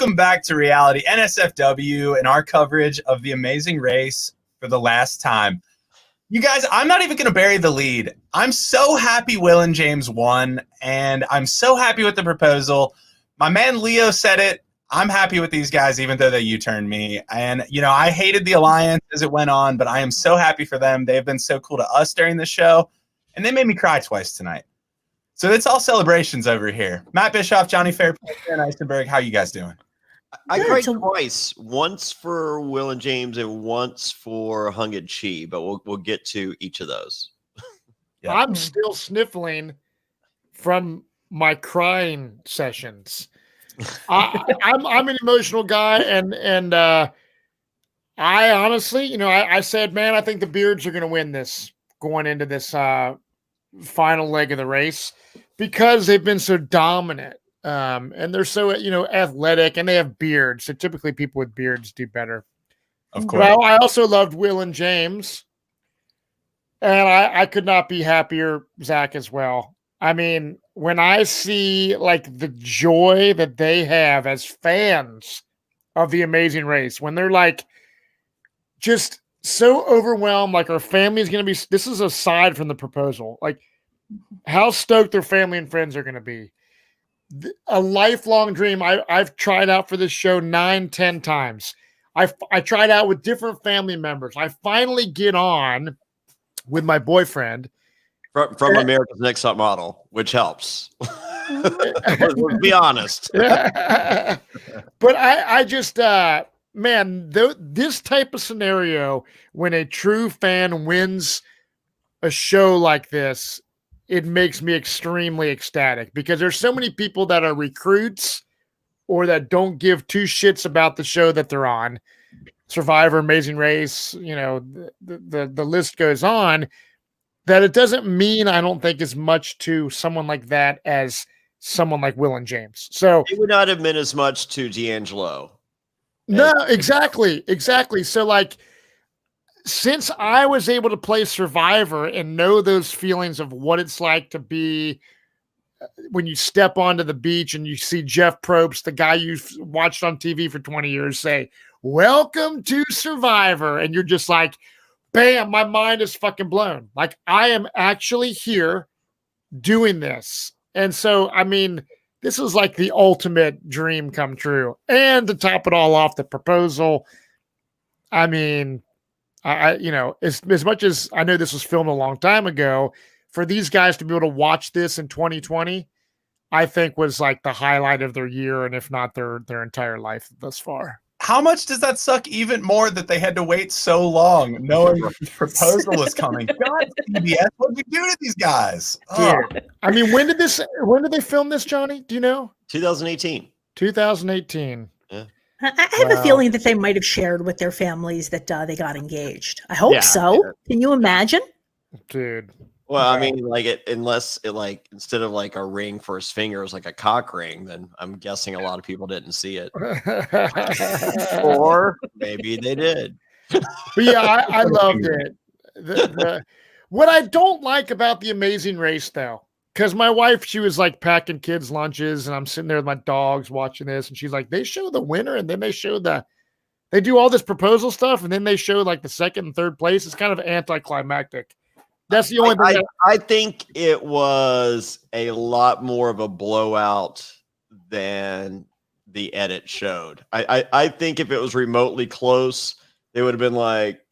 Welcome back to reality. NSFW and our coverage of The Amazing Race for the last time. You guys, I'm not even going to bury the lead. I'm so happy Will and James won, and I'm so happy with the proposal. My man Leo said it. I'm happy with these guys, even though they U-turned me. And, you know, I hated the alliance as it went on, but I am so happy for them. They've been so cool to us during the show, and they made me cry twice tonight. So it's all celebrations over here. Matt Bischoff, Johnny Fairplay, and Eisenberg, how you guys doing? I cried twice. Once for Will and James and once for Hung and Chi, but we'll get to each of those. Yeah. I'm still sniffling from my crying sessions. I'm an emotional guy, and I honestly, you know, I said, man, I think the Beards are going to win this going into this final leg of the race because they've been so dominant, and they're so, you know, athletic, and they have beards. So typically, people with beards do better. Of course. But I also loved Will and James, and I could not be happier, Zach, as well. I mean, when I see like the joy that they have as fans of The Amazing Race, when they're like just so overwhelmed, like our family is going to be, this is aside from the proposal, like how stoked their family and friends are going to be. A lifelong dream. I've tried out for this show 9-10 times. I tried out with different family members. I finally get on with my boyfriend. From America's Next Top Model, which helps. Let's be honest. But I just, man, this type of scenario, when a true fan wins a show like this, it makes me extremely ecstatic because there's so many people that are recruits or that don't give two shits about the show that they're on. Survivor, Amazing Race, you know, the list goes on. That it doesn't mean, I don't think, as much to someone like that as someone like Will and James. So it would not have meant as much to D'Angelo. No, exactly. So like, since I was able to play Survivor and know those feelings of what it's like to be when you step onto the beach and you see Jeff Probst, the guy you've watched on TV for 20 years, say, "Welcome to Survivor." And you're just like, bam, my mind is fucking blown. Like, I am actually here doing this. And so, I mean, this is like the ultimate dream come true. And to top it all off, the proposal, I mean, I you know, as much as I know this was filmed a long time ago, for these guys to be able to watch this in 2020, I think was like the highlight of their year, and if not their entire life thus far. How much does that suck even more that they had to wait so long knowing the proposal was coming? God, CBS, what did you do to these guys? Oh. I mean, when did they film this, Johnny? Do you know? 2018. 2018. Yeah. I have a feeling that they might have shared with their families that they got engaged. I hope so. Yeah. Can you imagine? Dude. Well, I mean, like unless it like instead of like a ring for his finger, it was like a cock ring, then I'm guessing a lot of people didn't see it. Or maybe they did. But yeah, I loved it. What I don't like about The Amazing Race, though, because my wife, she was like packing kids' lunches, and I'm sitting there with my dogs watching this, and she's like, they show the winner, and then they do all this proposal stuff, and then they show like the second and third place. It's kind of anticlimactic. That's the only thing. I think it was a lot more of a blowout than the edit showed. I think if it was remotely close, they would have been like,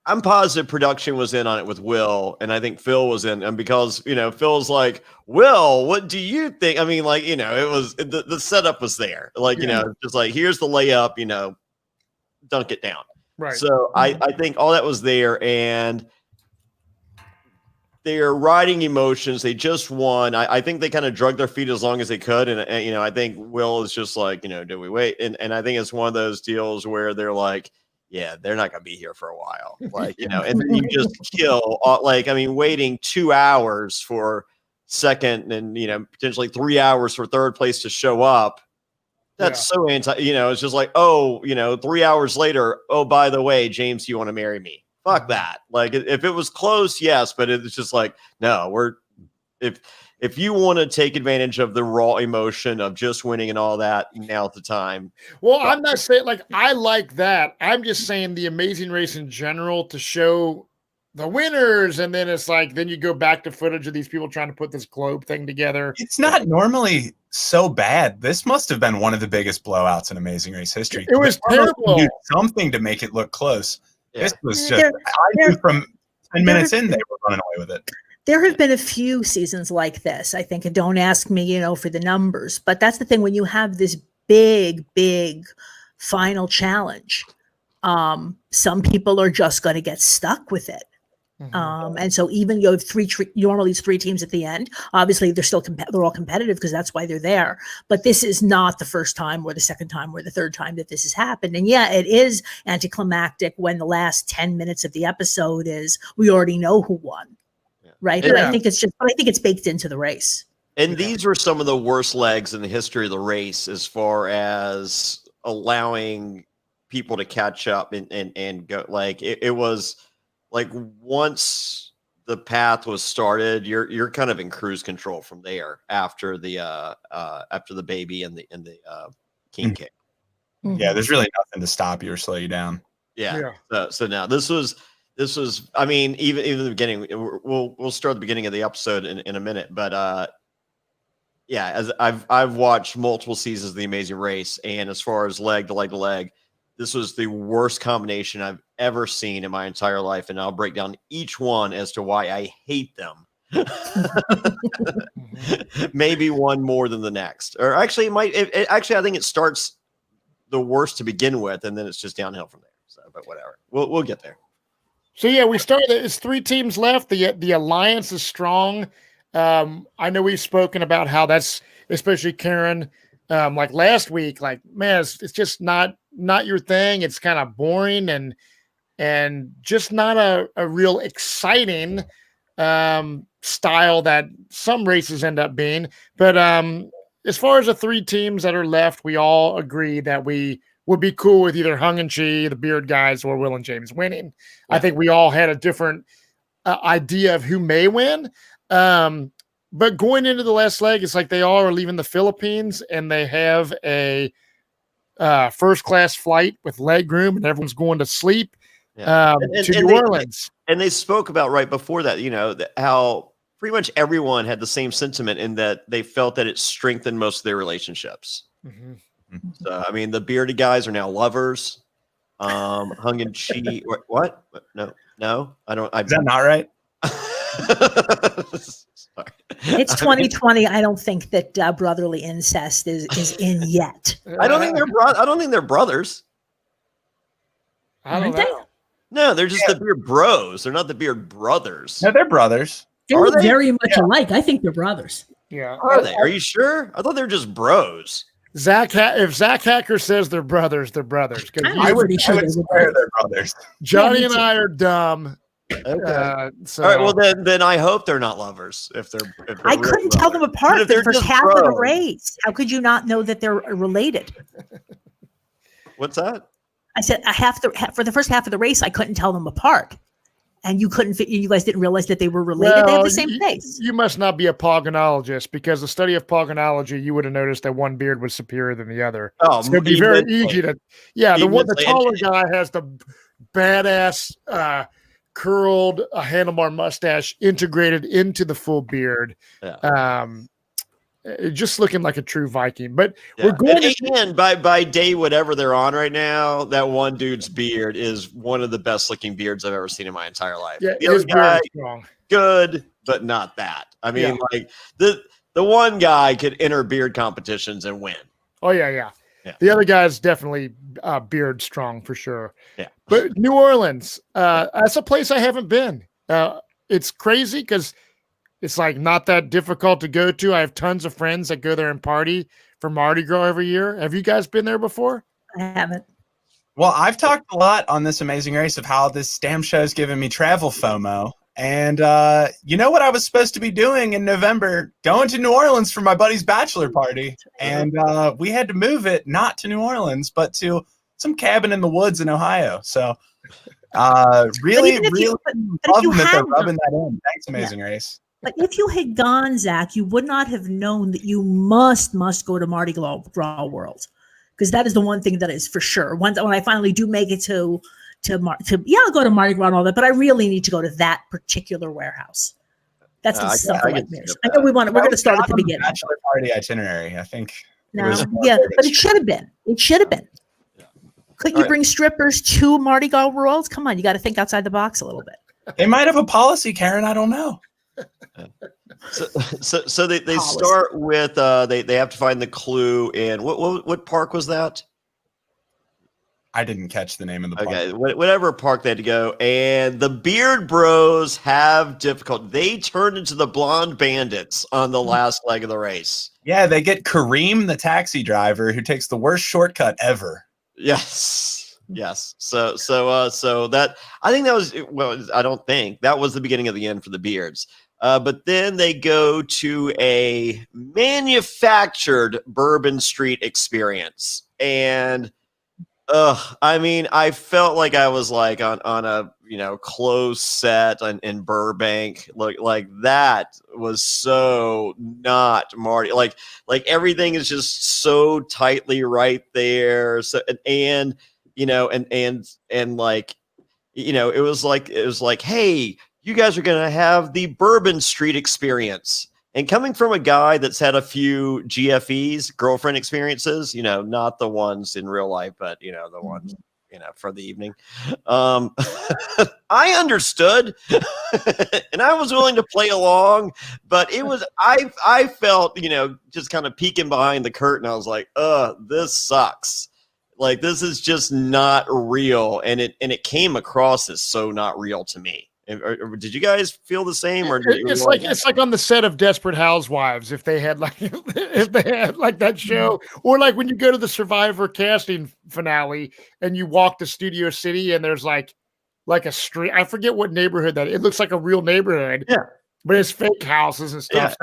I'm positive production was in on it with Will, and I think Phil was in, and because, you know, Phil's like, Will, what do you think? I mean, like, you know, it was the setup was there. Like, you know, just like, here's the layup, you know, dunk it down. Right. So I think all that was there, and they're riding emotions. They just won. I think they kind of drug their feet as long as they could. And you know, I think Will is just like, you know, do we wait? And I think it's one of those deals where they're like, yeah, they're not going to be here for a while. Like, you know, and then you just kill, like, I mean, waiting 2 hours for second and, you know, potentially 3 hours for third place to show up. That's so you know, it's just like, oh, you know, 3 hours later, oh, by the way, James, you want to marry me? Fuck that. Like, if it was close, yes, but it's just like, no, if if you want to take advantage of the raw emotion of just winning and all that, now's the time. Well, I'm not saying like I like that. I'm just saying the Amazing Race in general to show the winners, and then it's like then you go back to footage of these people trying to put this globe thing together. It's not normally so bad. This must have been one of the biggest blowouts in Amazing Race history. It was terrible. Do something to make it look close. Yeah. This was just, I knew from 10 minutes in, they were running away with it. There have been a few seasons like this, I think, and don't ask me, for the numbers, but that's the thing when you have this big final challenge, some people are just going to get stuck with it. And so even you have normally it's 3 teams at the end. Obviously, they're all competitive because that's why they're there. But this is not the first time or the second time or the third time that this has happened. And yeah, it is anticlimactic when the last 10 minutes of the episode is we already know who won, right? But I think it's baked into the race. And these were some of the worst legs in the history of the race as far as allowing people to catch up and go. Like it was. Like once the path was started, you're kind of in cruise control from there after the baby and the king kick. Yeah, there's really nothing to stop you or slow you down. Yeah. So now this was. I mean, even the beginning. We'll start the beginning of the episode in a minute, but as I've watched multiple seasons of The Amazing Race, and as far as leg to leg to leg. This was the worst combination I've ever seen in my entire life, and I'll break down each one as to why I hate them. Maybe one more than the next, or actually, I think it starts the worst to begin with, and then it's just downhill from there. So, but whatever, we'll get there. So yeah, we started. It's 3 teams left. The alliance is strong. I know we've spoken about how that's especially Karen. Like last week, like man, it's just not your thing. It's kind of boring and just not a real exciting style that some races end up being. But as far as the 3 teams that are left, we all agree that we would be cool with either Hung and Chi, the Beard guys, or Will and James winning. Yeah. I think we all had a different idea of who may win. But going into the last leg, it's like they all are leaving the Philippines and they have a first-class flight with leg room and everyone's going to sleep to New Orleans. And they spoke about right before that, how pretty much everyone had the same sentiment in that they felt that it strengthened most of their relationships. Mm-hmm. So, I mean, the bearded guys are now lovers. Hung and Chi. What? No, I don't. Is that not right? It's 2020. I don't think that brotherly incest is in yet. I don't think they're brothers. I don't know. No, they're just the beard bros. They're not the beard brothers. No, they're brothers. They're very much alike. I think they're brothers. Yeah. Are they? Are you sure? I thought they were just bros. If Zach Hacker says they're brothers, they're brothers. I would swear they're brothers. Johnny and I are dumb. Okay. So. All right. Well, then I hope they're not lovers. If they're I couldn't tell them apart the first half of the race. How could you not know that they're related? What's that? I said for the first half of the race, I couldn't tell them apart, and you guys didn't realize that they were related. Well, they have the same face. You must not be a pogonologist because the study of pogonology, you would have noticed that one beard was superior than the other. Oh, so it'd be very easy to. Yeah, the taller guy has the badass. Curled a handlebar mustache integrated into the full beard. Yeah. Just looking like a true Viking. But we're going and by day whatever they're on right now, that one dude's beard is one of the best looking beards I've ever seen in my entire life. Yeah, his beard is strong. Good, but not that. I mean, like the one guy could enter beard competitions and win. Oh yeah. The other guy's definitely beard strong for sure. Yeah. But New Orleans, that's a place I haven't been. It's crazy because it's like not that difficult to go to. I have tons of friends that go there and party for Mardi Gras every year. Have you guys been there before? I haven't. Well, I've talked a lot on this Amazing Race of how this damn show's given me travel FOMO. And you know what I was supposed to be doing in November? Going to New Orleans for my buddy's bachelor party. And we had to move it not to New Orleans, but to some cabin in the woods in Ohio. So really loving that they're rubbing that in. Thanks, Amazing Race. But if you had gone, Zach, you would not have known that you must go to Mardi Gras World, because that is the one thing that is for sure. When I finally do make it to I'll go to Mardi Gras and all that, but I really need to go to that particular warehouse. That's something like this. I know we're going to start at the beginning. Bachelor party itinerary, I think. No, but it should have been. It should have been. Yeah. Couldn't you bring strippers to Mardi Gras World? Come on, you got to think outside the box a little bit. They might have a policy, Karen. I don't know. So they start with they have to find the clue in what park was that? I didn't catch the name of the park. Okay, whatever park they had to go, and the Beard Bros have difficulty. They turned into the Blonde Bandits on the last leg of the race. Yeah, they get Kareem, the taxi driver, who takes the worst shortcut ever. Yes. So that I think that was I don't think that was the beginning of the end for the Beards. But then they go to a manufactured Bourbon Street experience, and I mean, I felt like I was like on a closed set in Burbank. Like that was so not Marty. Like everything is just so tightly right there. So and like it was like, hey, you guys are gonna have the Bourbon Street experience. And coming from a guy that's had a few GFEs, girlfriend experiences, not the ones in real life, but the ones, for the evening. I understood and I was willing to play along, but it was, I felt, just kind of peeking behind the curtain. I was like, this sucks. Like, this is just not real. And it came across as so not real to me. Or did you guys feel the same? Or it's like on the set of Desperate Housewives, if they had like that show, or like when you go to the Survivor casting finale and you walk to Studio City and there's like a street. I forget what neighborhood that is. It looks like a real neighborhood. Yeah. But it's fake houses and stuff.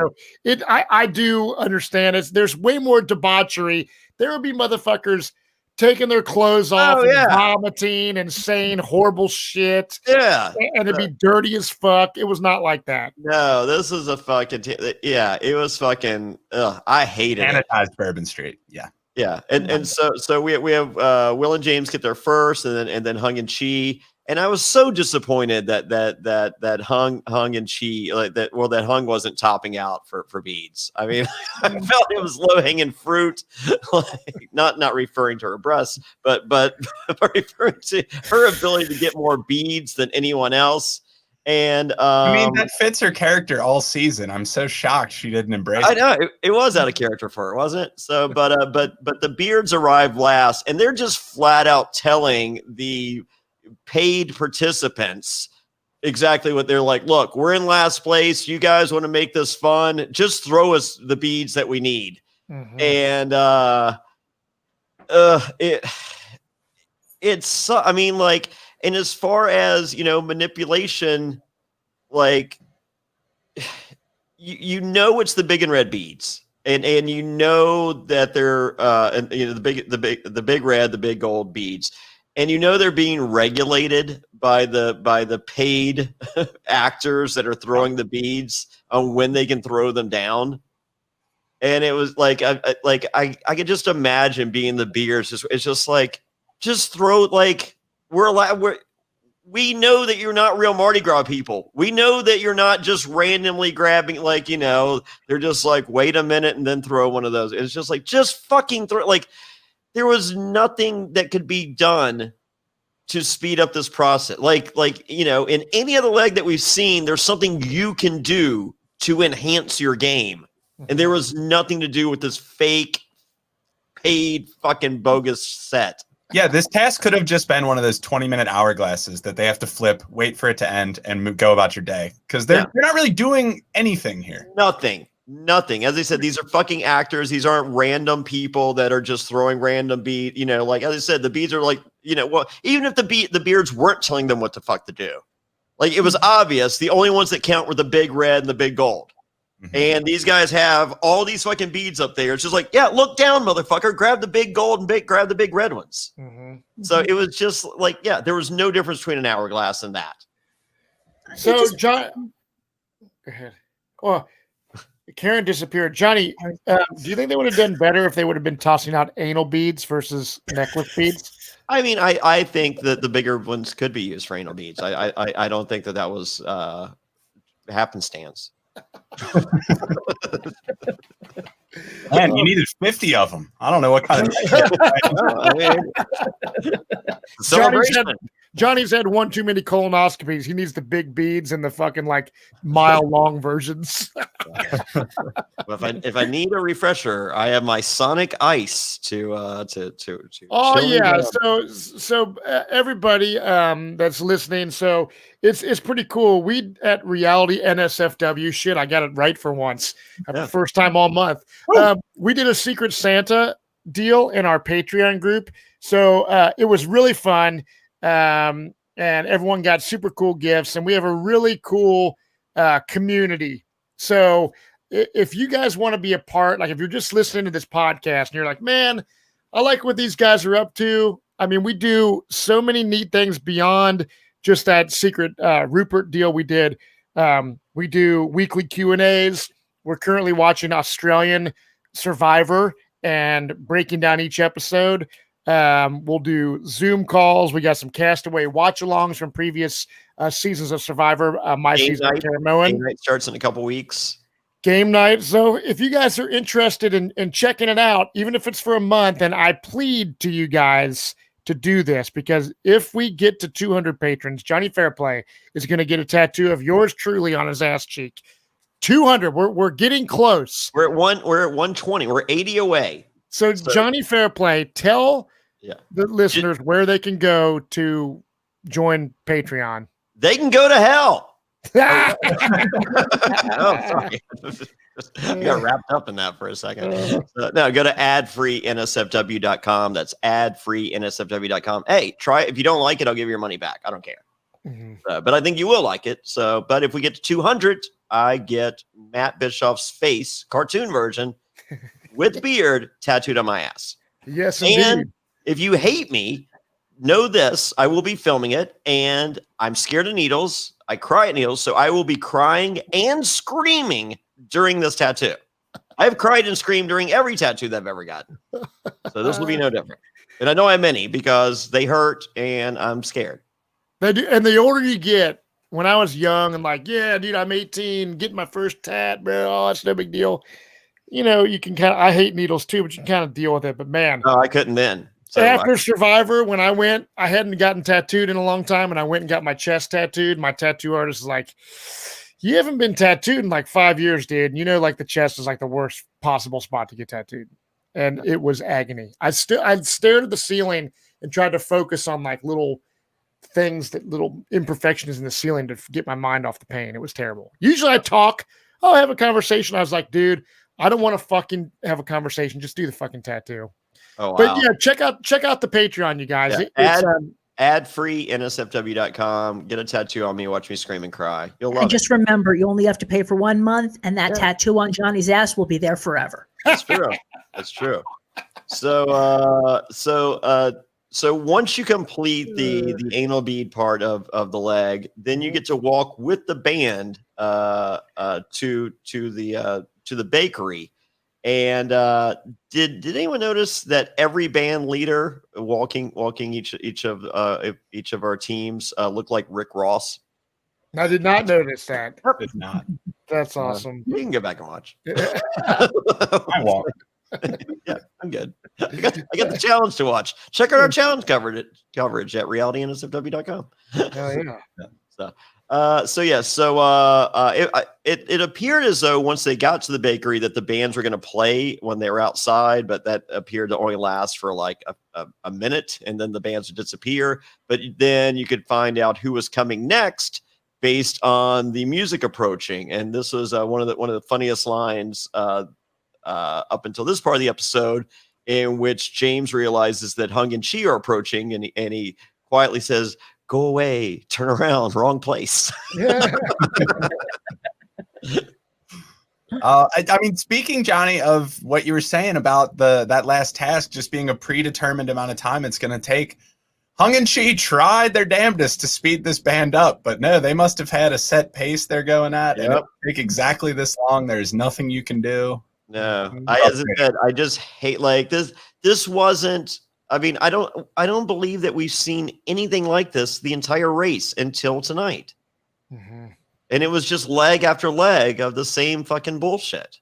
Yeah. So I do understand there's way more debauchery. There will be motherfuckers taking their clothes off and vomiting and saying horrible shit. Yeah. And it'd be dirty as fuck. It was not like that. No, this is a fucking, it was fucking, I hated it. Sanitized Bourbon Street. Yeah. Yeah. And so we have Will and James get there first, and then Hung and Chi. And I was so disappointed that Hung and Chi, that Hung wasn't topping out for beads. I mean, I felt it was low hanging fruit, like, not referring to her breasts, but referring to her ability to get more beads than anyone else. And I mean, that fits her character all season. I'm so shocked she didn't embrace it. I know it was out of character for her, wasn't it? So, but the Beards arrived last, and they're just flat out telling the paid participants exactly what they're like. Look, we're in last place. You guys want to make this fun? Just throw us the beads that we need. Mm-hmm. And it's I mean, like, and as far as manipulation, like it's the big and red beads, and that they're the big red, the big gold beads. And they're being regulated by the paid actors that are throwing the beads on when they can throw them down. And it was like I could just imagine being the Beards. It's just like, just throw, like, we know that you're not real Mardi Gras people. We know that you're not just randomly grabbing, like, they're just like, wait a minute and then throw one of those. It's just like, just fucking throw. Like, there was nothing that could be done to speed up this process. Like, in any other leg that we've seen, there's something you can do to enhance your game. And there was nothing to do with this fake, paid, fucking bogus set. Yeah, this task could have just been one of those 20-minute hourglasses that they have to flip, wait for it to end, and go about your day. Because they're not really doing anything here. Nothing. As I said, these are fucking actors. These aren't random people that are just throwing random bead. Like, as I said, the beads are like, even if the Beards weren't telling them what the fuck to do, like, it was obvious. The only ones that count were the big red and the big gold. Mm-hmm. And these guys have all these fucking beads up there. It's just like, yeah, look down, motherfucker. Grab the big gold and grab the big red ones. Mm-hmm. So it was just like, yeah, there was no difference between an hourglass and that. So, John, go ahead. Well, Karen disappeared. Johnny, do you think they would have done better if they would have been tossing out anal beads versus necklace beads? I mean, I think that the bigger ones could be used for anal beads. I don't think that was happenstance. Man, you needed 50 of them. I don't know what kind of celebration. Johnny's had one too many colonoscopies. He needs the big beads and the fucking like mile long versions. If I need a refresher, I have my Sonic Ice to. Oh yeah, so everybody that's listening, so it's pretty cool. We at Reality NSFW, shit, I got it right for once. First time all month. We did a Secret Santa deal in our Patreon group, so it was really fun. And everyone got super cool gifts, and we have a really cool community. So if you guys want to be a part, like if you're just listening to this podcast and you're like, man, I like what these guys are up to. I mean, we do so many neat things beyond just that secret Rupert deal we did. We do weekly Q&As. We're currently watching Australian Survivor and breaking down each episode. We'll do Zoom calls. We got some Castaway watch-alongs from previous seasons of Survivor. My season of Caramoan. Game night starts in a couple weeks. Game night. So if you guys are interested in checking it out, even if it's for a month, and I plead to you guys to do this, because if we get to 200 patrons, Johnny Fairplay is going to get a tattoo of yours truly on his ass cheek. 200. We're getting close. We're at 120. We're 80 away. So Johnny Fairplay, tell the listeners where they can go to join Patreon. They can go to hell. Oh, sorry. I got wrapped up in that for a second. No, go to adfreeNSFW.com. That's adfreeNSFW.com. Hey, try it. If you don't like it, I'll give you your money back. I don't care. Mm-hmm. But I think you will like it. So, but if we get to 200, I get Matt Bischoff's face, cartoon version, with beard tattooed on my ass. Yes, indeed. And if you hate me, know this: I will be filming it, and I'm scared of needles. I cry at needles, so I will be crying and screaming during this tattoo. I've cried and screamed during every tattoo that I've ever gotten. So this will be no different. And I know I have many because they hurt and I'm scared. They do, and the older you get, when I was young and like, yeah, dude, I'm 18, getting my first tat, bro. Oh, that's no big deal. You know, you can kind of, I hate needles too, but you can kind of deal with it. But man, no, I couldn't then. So after Survivor, when I went, I hadn't gotten tattooed in a long time, and I went and got my chest tattooed. My tattoo artist is like, you haven't been tattooed in like 5 years, dude. And you know, like the chest is like the worst possible spot to get tattooed. And it was agony. I'd stared at the ceiling and tried to focus on like little things, that little imperfections in the ceiling to get my mind off the pain. It was terrible. Usually I talk, I have a conversation. I was like, dude, I don't want to fucking have a conversation. Just do the fucking tattoo. Oh, wow. But yeah, check out the Patreon, you guys. Yeah, adfreeNSFW.com. Get a tattoo on me. Watch me scream and cry. You'll love it. Just remember, you once have to pay for 1 month, and that tattoo on Johnny's ass will be there forever. That's true. That's true. So once you complete the anal bead part of the leg, then you get to walk with the band to the bakery. And did anyone notice that every band leader walking each of our teams looked like Rick Ross? I did not notice that. Did not. That's awesome. You can go back and watch. I won't. Yeah, I'm good. I got the challenge to watch. Check out our challenge coverage at realitynsfw.com. Oh yeah. It appeared as though once they got to the bakery that the bands were going to play when they were outside, but that appeared to only last for like a minute, and then the bands would disappear. But then you could find out who was coming next based on the music approaching, and this was one of the funniest lines up until this part of the episode, in which James realizes that Hung and Chi are approaching, and he quietly says, "Go away, turn around, wrong place." I mean, speaking, Johnny, of what you were saying about that last task just being a predetermined amount of time it's going to take, Hung and Chi tried their damnedest to speed this band up, but no, they must have had a set pace they're going at, and it would take exactly this long. There's nothing you can do. No, as I said, I just hate like this. This wasn't. I mean, I don't believe that we've seen anything like this the entire race until tonight. And it was just leg after leg of the same fucking bullshit.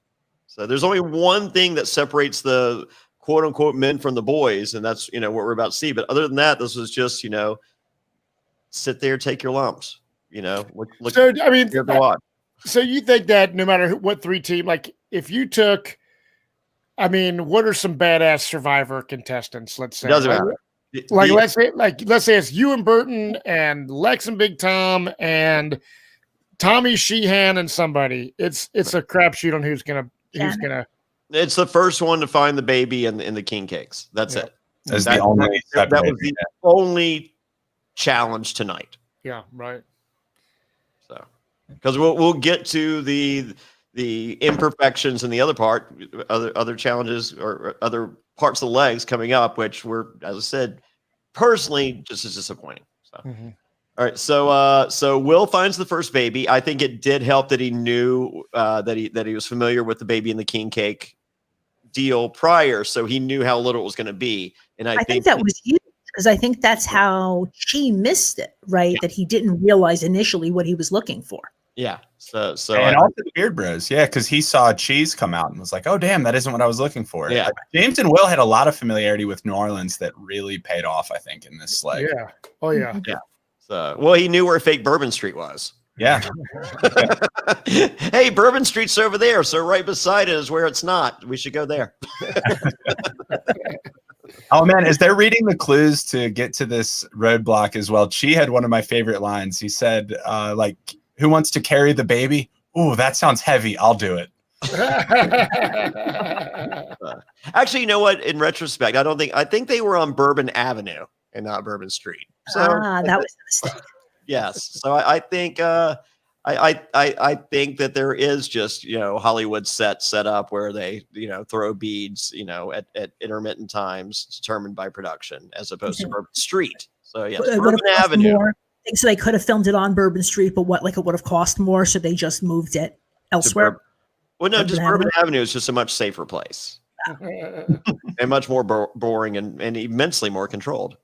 So there's only one thing that separates the quote unquote men from the boys, and that's what we're about to see. But other than that, this was just sit there, take your lumps. Look. So I mean, here to watch. So you think that no matter what three team, like if you took, I mean, what are some badass Survivor contestants? Let's say Doesn't matter. Like let's say it's you and Burton and Lex and Big Tom and Tommy Sheehan and somebody. It's a crapshoot on who's gonna. It's the first one to find the baby in the king cakes. That's it. That was the only challenge tonight. Yeah, right. So, because we'll get to the imperfections in the other challenges or other parts of the legs coming up, which were, as I said, personally just as disappointing. So. All right, so Will finds the first baby. I think it did help that he knew that he was familiar with the baby in the king cake deal prior, so he knew how little it was going to be. And I think that was huge because I think that's how she missed it, right? Yeah. That he didn't realize initially what he was looking for. Yeah. So and also the Beard Bros, yeah, because he saw cheese come out and was like, "Oh, damn, that isn't what I was looking for." Yeah. James and Will had a lot of familiarity with New Orleans that really paid off, I think, in this leg. Yeah. Oh yeah. Yeah. So, well, he knew where fake Bourbon Street was. Yeah. Hey, Bourbon Street's over there. So right beside it is where it's not. We should go there. Oh, man. As they're reading the clues to get to this roadblock as well, Chi had one of my favorite lines. He said, who wants to carry the baby? Ooh, that sounds heavy. I'll do it. Actually, you know what? In retrospect, I think they were on Bourbon Avenue and not Bourbon Street. So that was a mistake. Yes. So I think I think that there is just Hollywood set up where they throw beads at intermittent times determined by production as opposed to Bourbon Street. So yes, Bourbon Avenue. So they could have filmed it on Bourbon Street, but it would have cost more, so they just moved it elsewhere. Well, no, just Bourbon Avenue is just a much safer place and much more boring and immensely more controlled.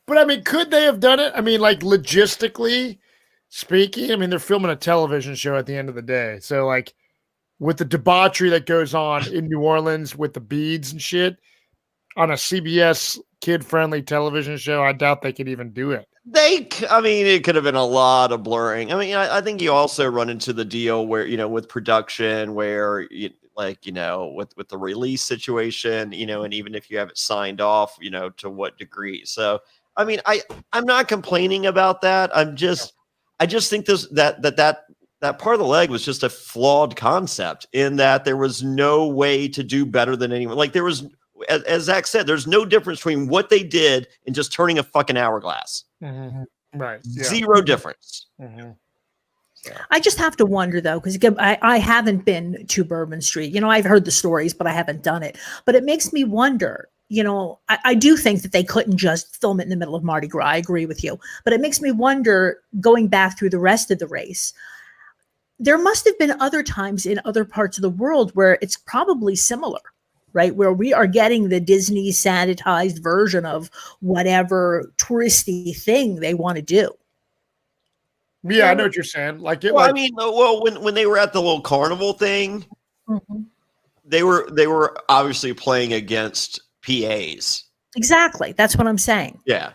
But I mean, could they have done it? I mean, like logistically speaking, I mean, they're filming a television show at the end of the day. So like with the debauchery that goes on in New Orleans with the beads and shit on a CBS kid-friendly television show, I doubt they could even do it. It could have been a lot of blurring. I mean, I think you also run into the deal where, with production where with the release situation, and even if you have it signed off, to what degree. So, I mean, I'm not complaining about that. I just think that part of the leg was just a flawed concept in that there was no way to do better than anyone. Like there was, as Zach said, there's no difference between what they did and just turning a fucking hourglass. Mm-hmm. Right. Yeah. Zero difference. Mm-hmm. I just have to wonder though, because I haven't been to Bourbon Street. I've heard the stories, but I haven't done it. But it makes me wonder. I do think that they couldn't just film it in the middle of Mardi Gras. I agree with you, but it makes me wonder. Going back through the rest of the race, there must have been other times in other parts of the world where it's probably similar, right? Where we are getting the Disney sanitized version of whatever touristy thing they want to do. Yeah, I know what you're saying. When they were at the little carnival thing, they were obviously playing against PAs. Exactly. That's what I'm saying. Yeah.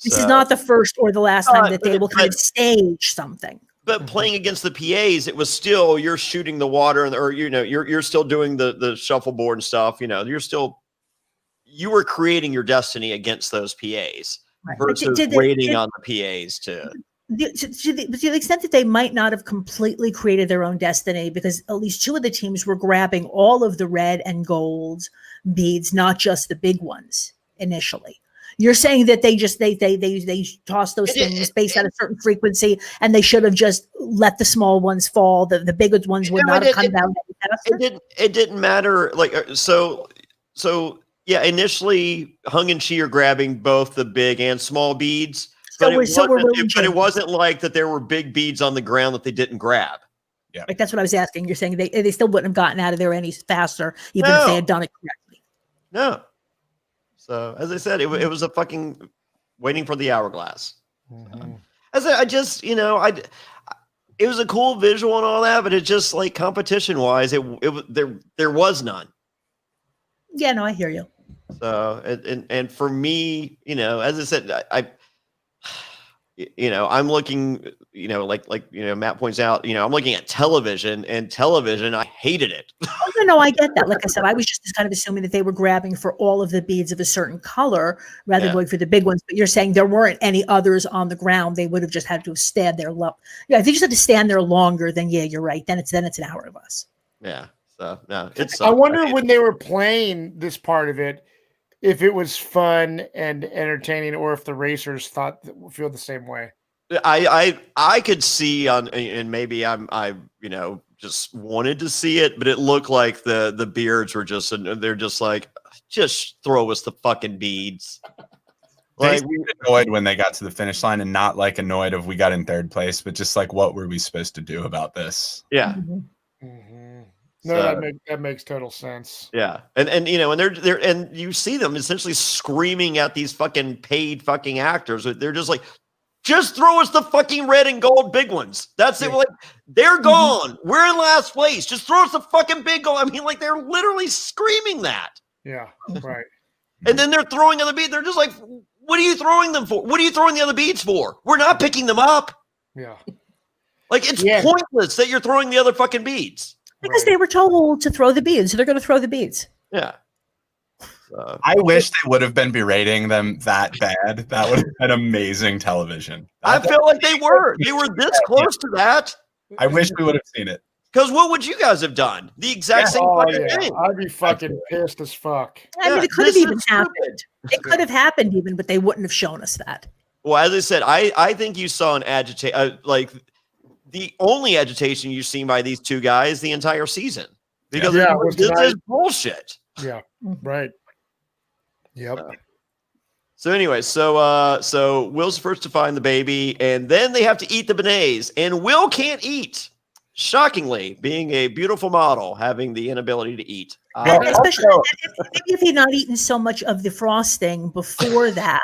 This is not the first or the last time that they will kind of stage something. But playing against the PAs, it was still you're shooting the water, or you're still doing the shuffleboard and stuff. You were creating your destiny against those PAs versus waiting on the PAs to. To the extent that they might not have completely created their own destiny, because at least two of the teams were grabbing all of the red and gold beads, not just the big ones initially. You're saying that they tossed those things based on a certain frequency, and they should have just let the small ones fall. The bigger ones would not have come down any faster. It didn't matter. So Yeah, initially Hung and Chi are grabbing both the big and small beads, So but we're Will and but it James. wasn't like that there were big beads on the ground that they didn't grab. Yeah. Like that's what I was asking. You're saying they still wouldn't have gotten out of there any faster, even if they had done it correctly. No. So as I said, it was a fucking waiting for the hourglass. As I just, it was a cool visual and all that, but it just like competition wise, there was none. Yeah, no, I hear you. So and for me, as I said, I'm looking, like Matt points out, I'm looking at television, and television, I hated it. Oh, no, I get that. Like I said, I was just kind of assuming that they were grabbing for all of the beads of a certain color rather than going for the big ones. But you're saying there weren't any others on the ground. They would have just had to have stand there. Yeah, if they just had to stand there longer, then yeah, you're right. Then it's an hourglass. Yeah. So no, it's. I wonder when they were playing this part of it, if it was fun and entertaining, or if the racers feel the same way. I could see and maybe I just wanted to see it, but it looked like the beards were they're just like, just throw us the fucking beads. They seemed annoyed when they got to the finish line, and not like annoyed of we got in third place, but just like, what were we supposed to do about this? Yeah. No, that makes total sense. Yeah, and and they're and you see them essentially screaming at these fucking paid fucking actors. They're just like, just throw us the fucking red and gold big ones. That's it. Like, they're gone. We're in last place. Just throw us the fucking big gold. I mean, like, they're literally screaming that. Yeah, right. And then they're throwing other beads. They're just like, what are you throwing them for? What are you throwing the other beads for? We're not picking them up. Yeah. Like, it's pointless that you're throwing the other fucking beads. Because they were told to throw the beads, so they're going to throw the beads. Yeah. I wish they would have been berating them that bad. That would have been amazing television. I felt like they were this close to that. I wish we would have seen it. Because what would you guys have done? The exact same fucking thing. I'd be fucking pissed as fuck. I mean, it could have even happened. It could have happened even, but they wouldn't have shown us that. Well, as I said, I think you saw an agitation, like the only agitation you've seen by these two guys the entire season. Because this is bullshit. Yeah, right. Yep. So anyway, so Will's first to find the baby, and then they have to eat the beignets, and Will can't eat. Shockingly, being a beautiful model, having the inability to eat. Especially maybe if he'd not eaten so much of the frosting before that.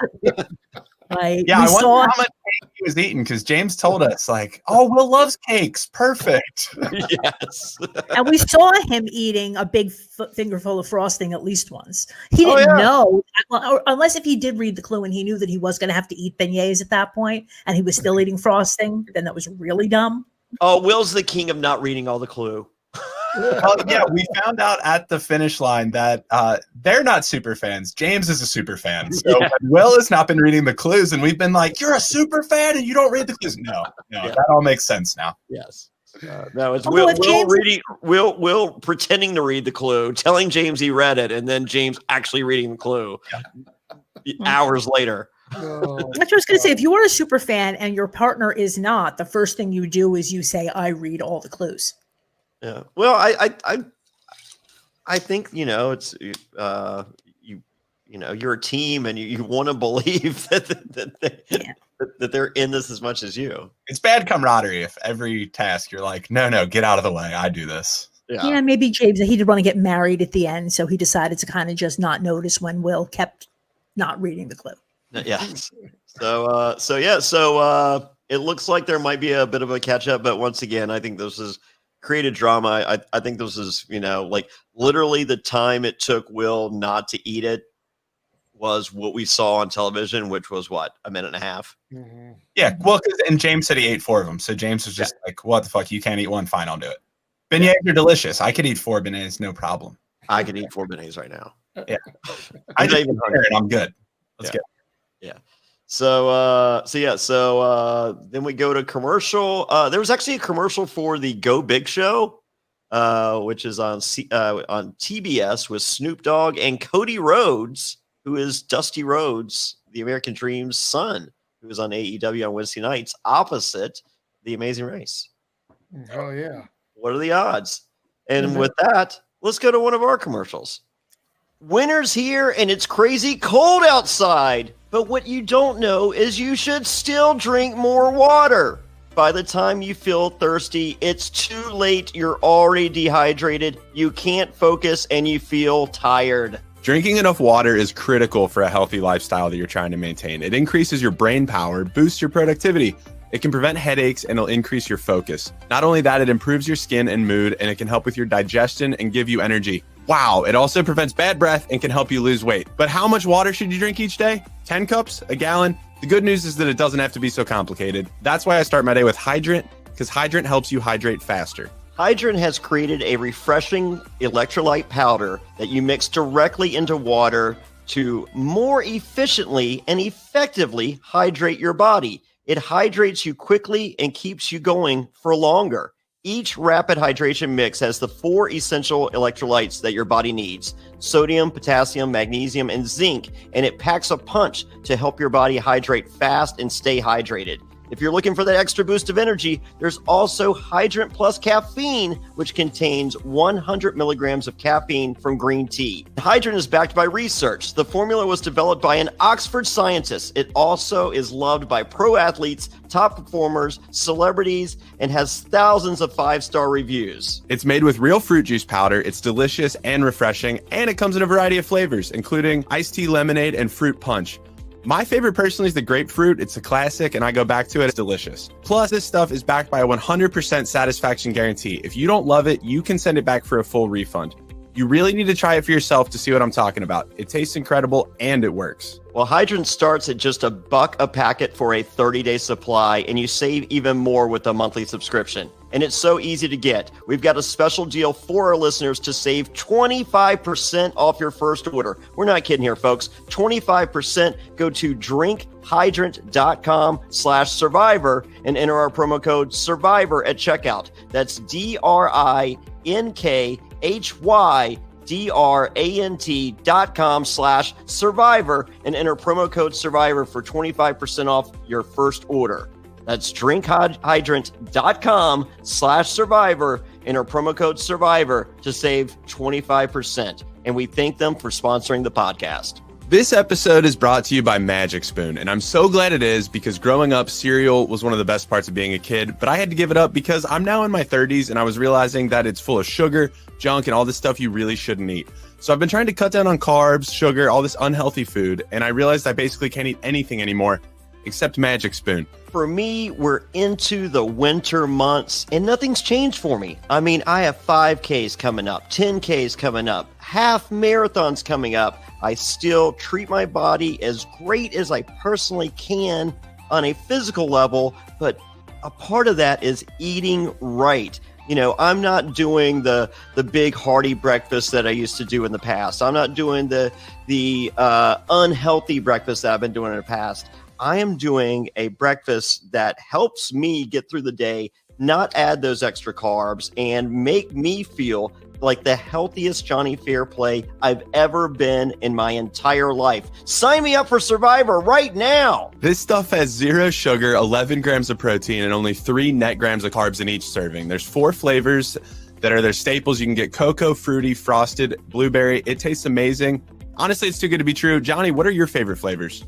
Like, yeah, I wonder how much cake he was eating, because James told us, like, oh, Will loves cakes. Perfect. Yes. And we saw him eating a big fingerful of frosting at least once. He didn't know, unless if he did read the clue and he knew that he was going to have to eat beignets at that point, and he was still eating frosting, then that was really dumb. Oh, Will's the king of not reading all the clue. Yeah, we found out at the finish line that they're not super fans. James is a super fan. So Will has not been reading the clues, and we've been like, you're a super fan and you don't read the clues. No, that all makes sense now. Yes. No, it's Will pretending to read the clue, telling James he read it, and then James actually reading the clue hours later. That's what I was going to say. If you are a super fan and your partner is not, the first thing you do is you say, I read all the clues. Yeah. Well, I think, it's you're a team, and you want to believe that they're in this as much as you. It's bad camaraderie if every task you're like, no, get out of the way. I do this. Yeah, maybe James, he did want to get married at the end, so he decided to kind of just not notice when Will kept not reading the clue. Yes. So it looks like there might be a bit of a catch up, but once again, I think this is created drama. I think this is, like literally the time it took Will not to eat it was what we saw on television, which was what, a minute and a half. Mm-hmm. Yeah. Well, and James said he ate 4 of them. So James was just like, what the fuck? You can't eat one. Fine. I'll do it. Beignets are delicious. I could eat 4 beignets. No problem. I could eat 4 beignets right now. Yeah. I'm not even hungry and I'm good. Let's go. Yeah. So then we go to commercial. There was actually a commercial for the Go Big show, which is on TBS with Snoop Dogg and Cody Rhodes, who is Dusty Rhodes, the American Dream's son, who is on AEW on Wednesday nights, opposite The Amazing Race. Oh yeah. What are the odds? And with that, let's go to one of our commercials. Winter's here and it's crazy cold outside. But what you don't know is you should still drink more water. By the time you feel thirsty, it's too late. You're already dehydrated. You can't focus and you feel tired. Drinking enough water is critical for a healthy lifestyle that you're trying to maintain. It increases your brain power, boosts your productivity. It can prevent headaches and it'll increase your focus. Not only that, it improves your skin and mood, and it can help with your digestion and give you energy. Wow, it also prevents bad breath and can help you lose weight. But how much water should you drink each day? 10 cups? A gallon? The good news is that it doesn't have to be so complicated. That's why I start my day with Hydrant, because Hydrant helps you hydrate faster. Hydrant has created a refreshing electrolyte powder that you mix directly into water to more efficiently and effectively hydrate your body. It hydrates you quickly and keeps you going for longer. Each rapid hydration mix has the 4 essential electrolytes that your body needs: sodium, potassium, magnesium, and zinc, and it packs a punch to help your body hydrate fast and stay hydrated. If you're looking for that extra boost of energy, there's also Hydrant Plus Caffeine, which contains 100 milligrams of caffeine from green tea. Hydrant is backed by research. The formula was developed by an Oxford scientist. It also is loved by pro athletes, top performers, celebrities, and has thousands of 5-star reviews. It's made with real fruit juice powder. It's delicious and refreshing, and it comes in a variety of flavors, including iced tea lemonade and fruit punch. My favorite personally is the grapefruit. It's a classic and I go back to it. It's delicious. Plus, this stuff is backed by a 100% satisfaction guarantee. If you don't love it, you can send it back for a full refund. You really need to try it for yourself to see what I'm talking about. It tastes incredible and it works. Well, Hydrant starts at just $1 a packet for a 30-day supply, and you save even more with a monthly subscription. And it's so easy to get. We've got a special deal for our listeners to save 25% off your first order. We're not kidding here, folks. 25%. Go to drinkhydrant.com/survivor and enter our promo code survivor at checkout. That's drinkhydrant.com/survivor and enter promo code survivor for 25% off your first order. That's drinkhydrant.com/survivor. Enter promo code survivor to save 25%. And we thank them for sponsoring the podcast. This episode is brought to you by Magic Spoon, and I'm so glad it is, because growing up, cereal was one of the best parts of being a kid, but I had to give it up because I'm now in my 30s and I was realizing that it's full of sugar, junk, and all this stuff you really shouldn't eat. So I've been trying to cut down on carbs, sugar, all this unhealthy food, and I realized I basically can't eat anything anymore except Magic Spoon. For me, we're into the winter months and nothing's changed for me. I mean, I have 5Ks coming up, 10Ks coming up, half marathons coming up. I still treat my body as great as I personally can on a physical level, but a part of that is eating right. You know, I'm not doing the big hearty breakfast that I used to do in the past. I'm not doing the unhealthy breakfast that I've been doing in the past. I am doing a breakfast that helps me get through the day, not add those extra carbs, and make me feel like the healthiest Johnny Fairplay I've ever been in my entire life. Sign me up for Survivor right now. This stuff has 0 sugar, 11 grams of protein, and only 3 net grams of carbs in each serving. There's 4 flavors that are their staples. You can get cocoa, fruity, frosted, blueberry. It tastes amazing. Honestly, it's too good to be true. Johnny, what are your favorite flavors?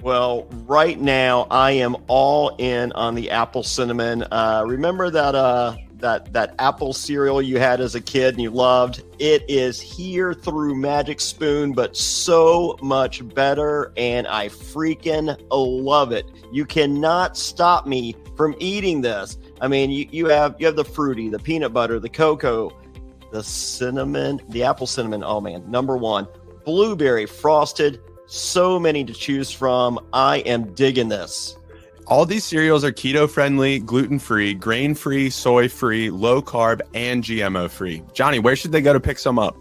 Well, right now I am all in on the apple cinnamon. Remember that apple cereal you had as a kid and you loved? It is here through Magic Spoon, but so much better, and I freaking love it. You cannot stop me from eating this. I mean, you have the fruity, the peanut butter, the cocoa, the cinnamon, the apple cinnamon. Oh man, number 1, blueberry frosted. So many to choose from. I am digging this. All these cereals are keto-friendly, gluten-free, grain-free, soy-free, low-carb, and GMO-free. Johnny, where should they go to pick some up?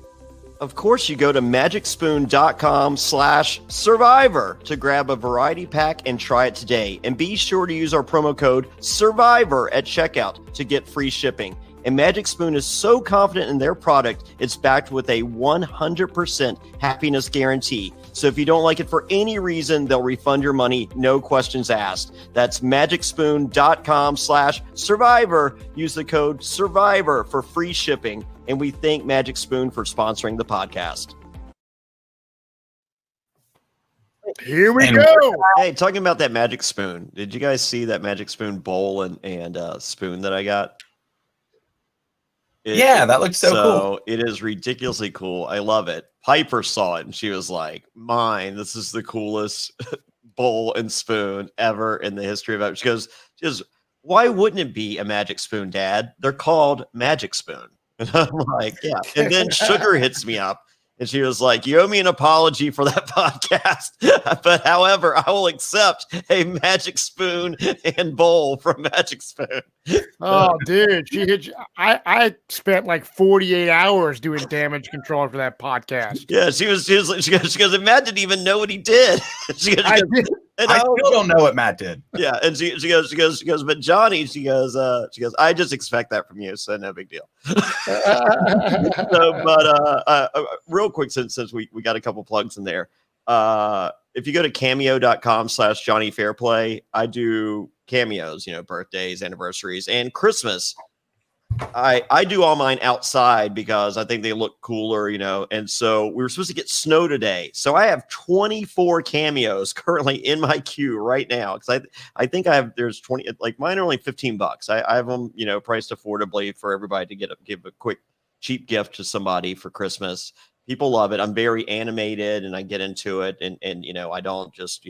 Of course, you go to magicspoon.com/survivor to grab a variety pack and try it today. And be sure to use our promo code survivor at checkout to get free shipping. And Magic Spoon is so confident in their product, it's backed with a 100% happiness guarantee. So if you don't like it for any reason, they'll refund your money, no questions asked. That's magicspoon.com/survivor. Use the code survivor for free shipping. And we thank Magic Spoon for sponsoring the podcast. Here we And- go. Hey, talking about that magic spoon. Did you guys see that magic spoon bowl and spoon that I got? Yeah, that looks so cool. It is ridiculously cool. I love it. Piper saw it and she was like, "Mine. This is the coolest bowl and spoon ever in the history of it." She goes, "Why wouldn't it be a magic spoon, Dad? They're called Magic Spoon." And I'm like, "Yeah." And then Sugar hits me up. And she was like, "You owe me an apology for that podcast. But however, I will accept a magic spoon and bowl from Magic Spoon." Oh, dude, she hit you. I spent like 48 hours doing damage control for that podcast. Yeah, she goes, and Matt didn't even know what he did. she goes, I did. and I still don't know what Matt did. yeah, and she goes, but Johnny, she goes, I just expect that from you, so no big deal. Real quick, since we got a couple plugs in there, if you go to cameo.com/Johnny Fairplay, I do cameos, birthdays, anniversaries, and Christmas. I do all mine outside because I think they look cooler, and so we were supposed to get snow today. So I have 24 cameos currently in my queue right now. Because I think there's 20, like mine are only $15. I have them, priced affordably for everybody to give a quick cheap gift to somebody for Christmas. People love it. I'm very animated and I get into it. And I don't just,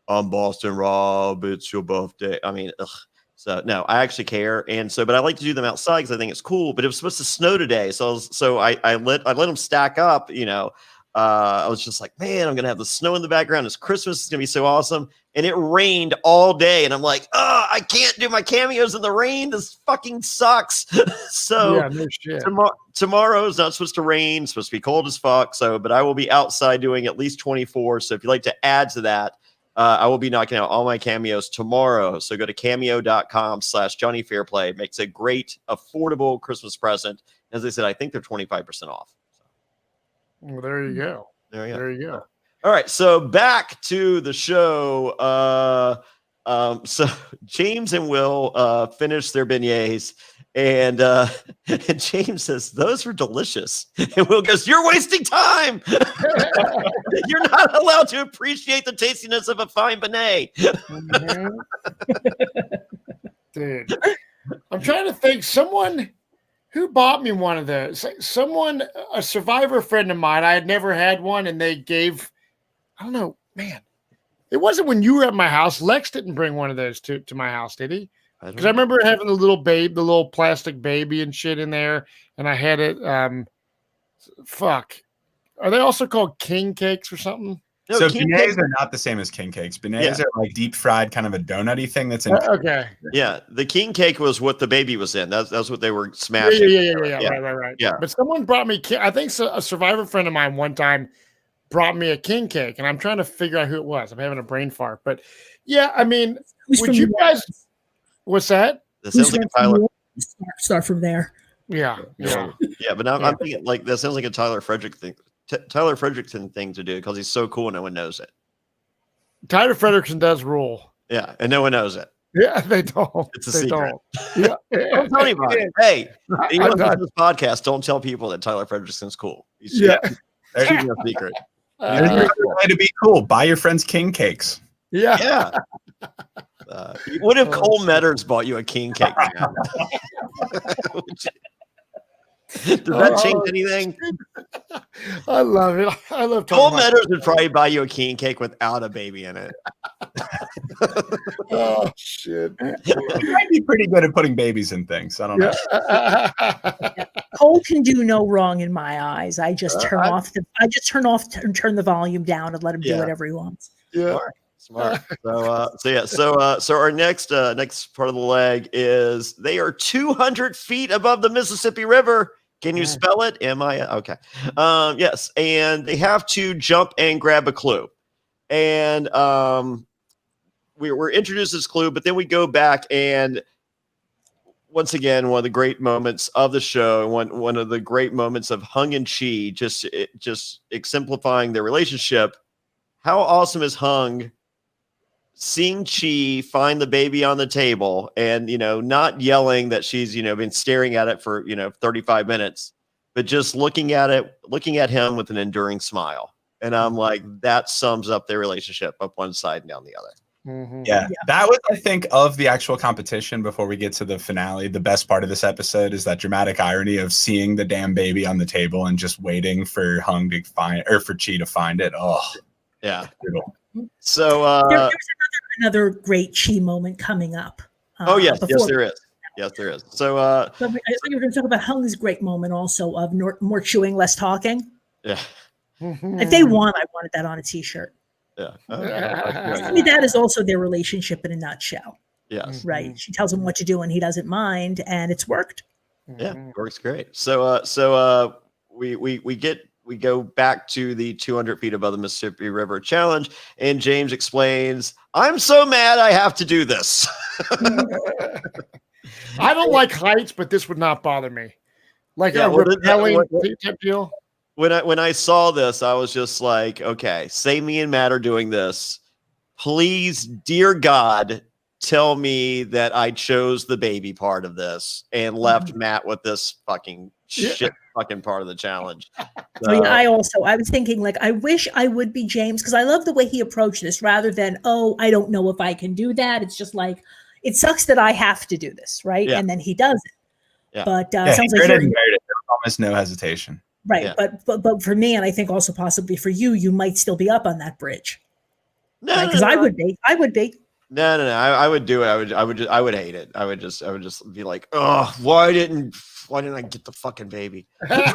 I'm Boston Rob, it's your birthday. I mean, ugh. So no, I actually care, but I like to do them outside because I think it's cool. But it was supposed to snow today, so I let them stack up. I was just like, man, I'm gonna have the snow in the background. It's Christmas. It's gonna be so awesome. And it rained all day, and I'm like, oh, I can't do my cameos in the rain. This fucking sucks. So Yeah, no shit. tomorrow's not supposed to rain. It's supposed to be cold as fuck. But I will be outside doing at least 24. So if you'd like to add to that. I will be knocking out all my cameos tomorrow. So go to cameo.com/Johnny Fairplay. It makes a great, affordable Christmas present. As I said, I think they're 25% off. Well, there you go. There you go. All right. So back to the show. So James and Will finished their beignets. And James says, "Those were delicious." And Will goes, "You're wasting time. You're not allowed to appreciate the tastiness of a fine beignet." Dude, I'm trying to think. Someone who bought me one of those. A Survivor friend of mine. I had never had one, and they gave. I don't know, man. It wasn't when you were at my house. Lex didn't bring one of those to my house, did he? Because I remember having the little plastic baby and shit in there, and I had it. Fuck, are they also called king cakes or something? No, so king beignets cake- are not the same as king cakes. Beignets are like deep fried, kind of a donut-y thing that's in. Okay. Yeah, the king cake was what the baby was in. That's what they were smashing. Yeah. Right. Yeah. But someone brought me. I think a Survivor friend of mine one time brought me a king cake, and I'm trying to figure out who it was. I'm having a brain fart, but yeah, I mean, would you guys? What's that? That sounds like a Tyler. Start from there. Yeah. Yeah, but I'm thinking like that sounds like a Tyler Frederick thing. Tyler Frederickson thing to do because he's so cool. No one knows it. Tyler Frederickson does rule. Yeah, and no one knows it. Yeah, they don't. It's a they secret. Don't. Yeah. Don't tell anybody. Hey, anyone who this podcast, don't tell people that Tyler Frederickson's cool. He's keeping a secret. There's another way to be cool. Buy your friends king cakes. Yeah. What if Cole Metters bought you a king cake? Does that change anything? I love it. I love Cole Metters would probably buy you a king cake without a baby in it. Oh shit! You might be pretty good at putting babies in things. I don't know. Cole can do no wrong in my eyes. I just turn the volume down and let him do whatever he wants. Yeah. Smart. So our next part of the leg is they are 200 feet above the Mississippi River. Can you spell it? Okay. Yes. And they have to jump and grab a clue. And we're introduced this clue, but then we go back and once again, one of the great moments of the show, one of the great moments of Hung and Chi, just exemplifying their relationship. How awesome is Hung seeing Chi find the baby on the table and, not yelling that she's, been staring at it for, 35 minutes, but just looking at him with an enduring smile. And I'm like, that sums up their relationship up one side and down the other. Yeah, that was, I think, of the actual competition before we get to the finale. The best part of this episode is that dramatic irony of seeing the damn baby on the table and just waiting for Hung to find, or for Chi to find it. Oh, yeah. Brutal. So There's another great Chi moment coming up. yes, there is. Yes, there is. So I thought you were going to talk about Hung's great moment also of more chewing, less talking. yeah. If they won, I wanted that on a T-shirt. Yeah. I mean, that is also their relationship in a nutshell. Yes. Right. She tells him what to do and he doesn't mind, and it's worked. Yeah, it works great. So we go back to the 200 feet above the Mississippi River challenge, and James explains, "I'm so mad I have to do this." I don't like heights, but this would not bother me. Like Yeah, a well, repelling type deal. When I saw this, I was just like, okay, say me and Matt are doing this. Please, dear God, tell me that I chose the baby part of this and left Matt with this fucking shit fucking part of the challenge. So yeah, I was thinking, like, I wish I would be James, because I love the way he approached this rather than, oh, I don't know if I can do that. It's just like, it sucks that I have to do this, right? Yeah. And then he does it. Yeah. But Yeah, sounds he like did it. Almost no hesitation. right. Yeah. But for me, and I think also possibly for you, you might still be up on that bridge. No, Because I would be. No. I would do it. I would hate it. I would just be like, oh, why didn't I get the fucking baby? I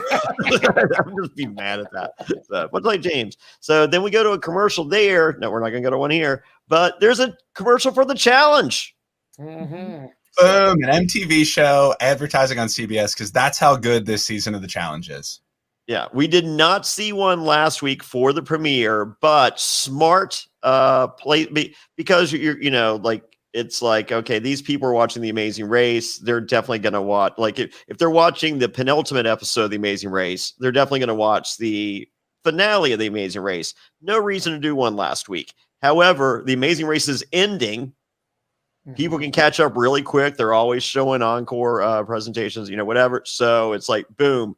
would just be mad at that. So, but like James. So then we go to a commercial there. No, we're not gonna go to one here, but there's a commercial for the challenge. Mm-hmm. Boom, an MTV show advertising on CBS, because that's how good this season of the challenge is. Yeah, we did not see one last week for the premiere, but smart play, because it's like, okay, these people are watching The Amazing Race. They're definitely going to watch, like, if they're watching the penultimate episode of The Amazing Race, they're definitely going to watch the finale of The Amazing Race. No reason to do one last week. However, The Amazing Race is ending. People can catch up really quick. They're always showing encore presentations, whatever. So it's like, boom.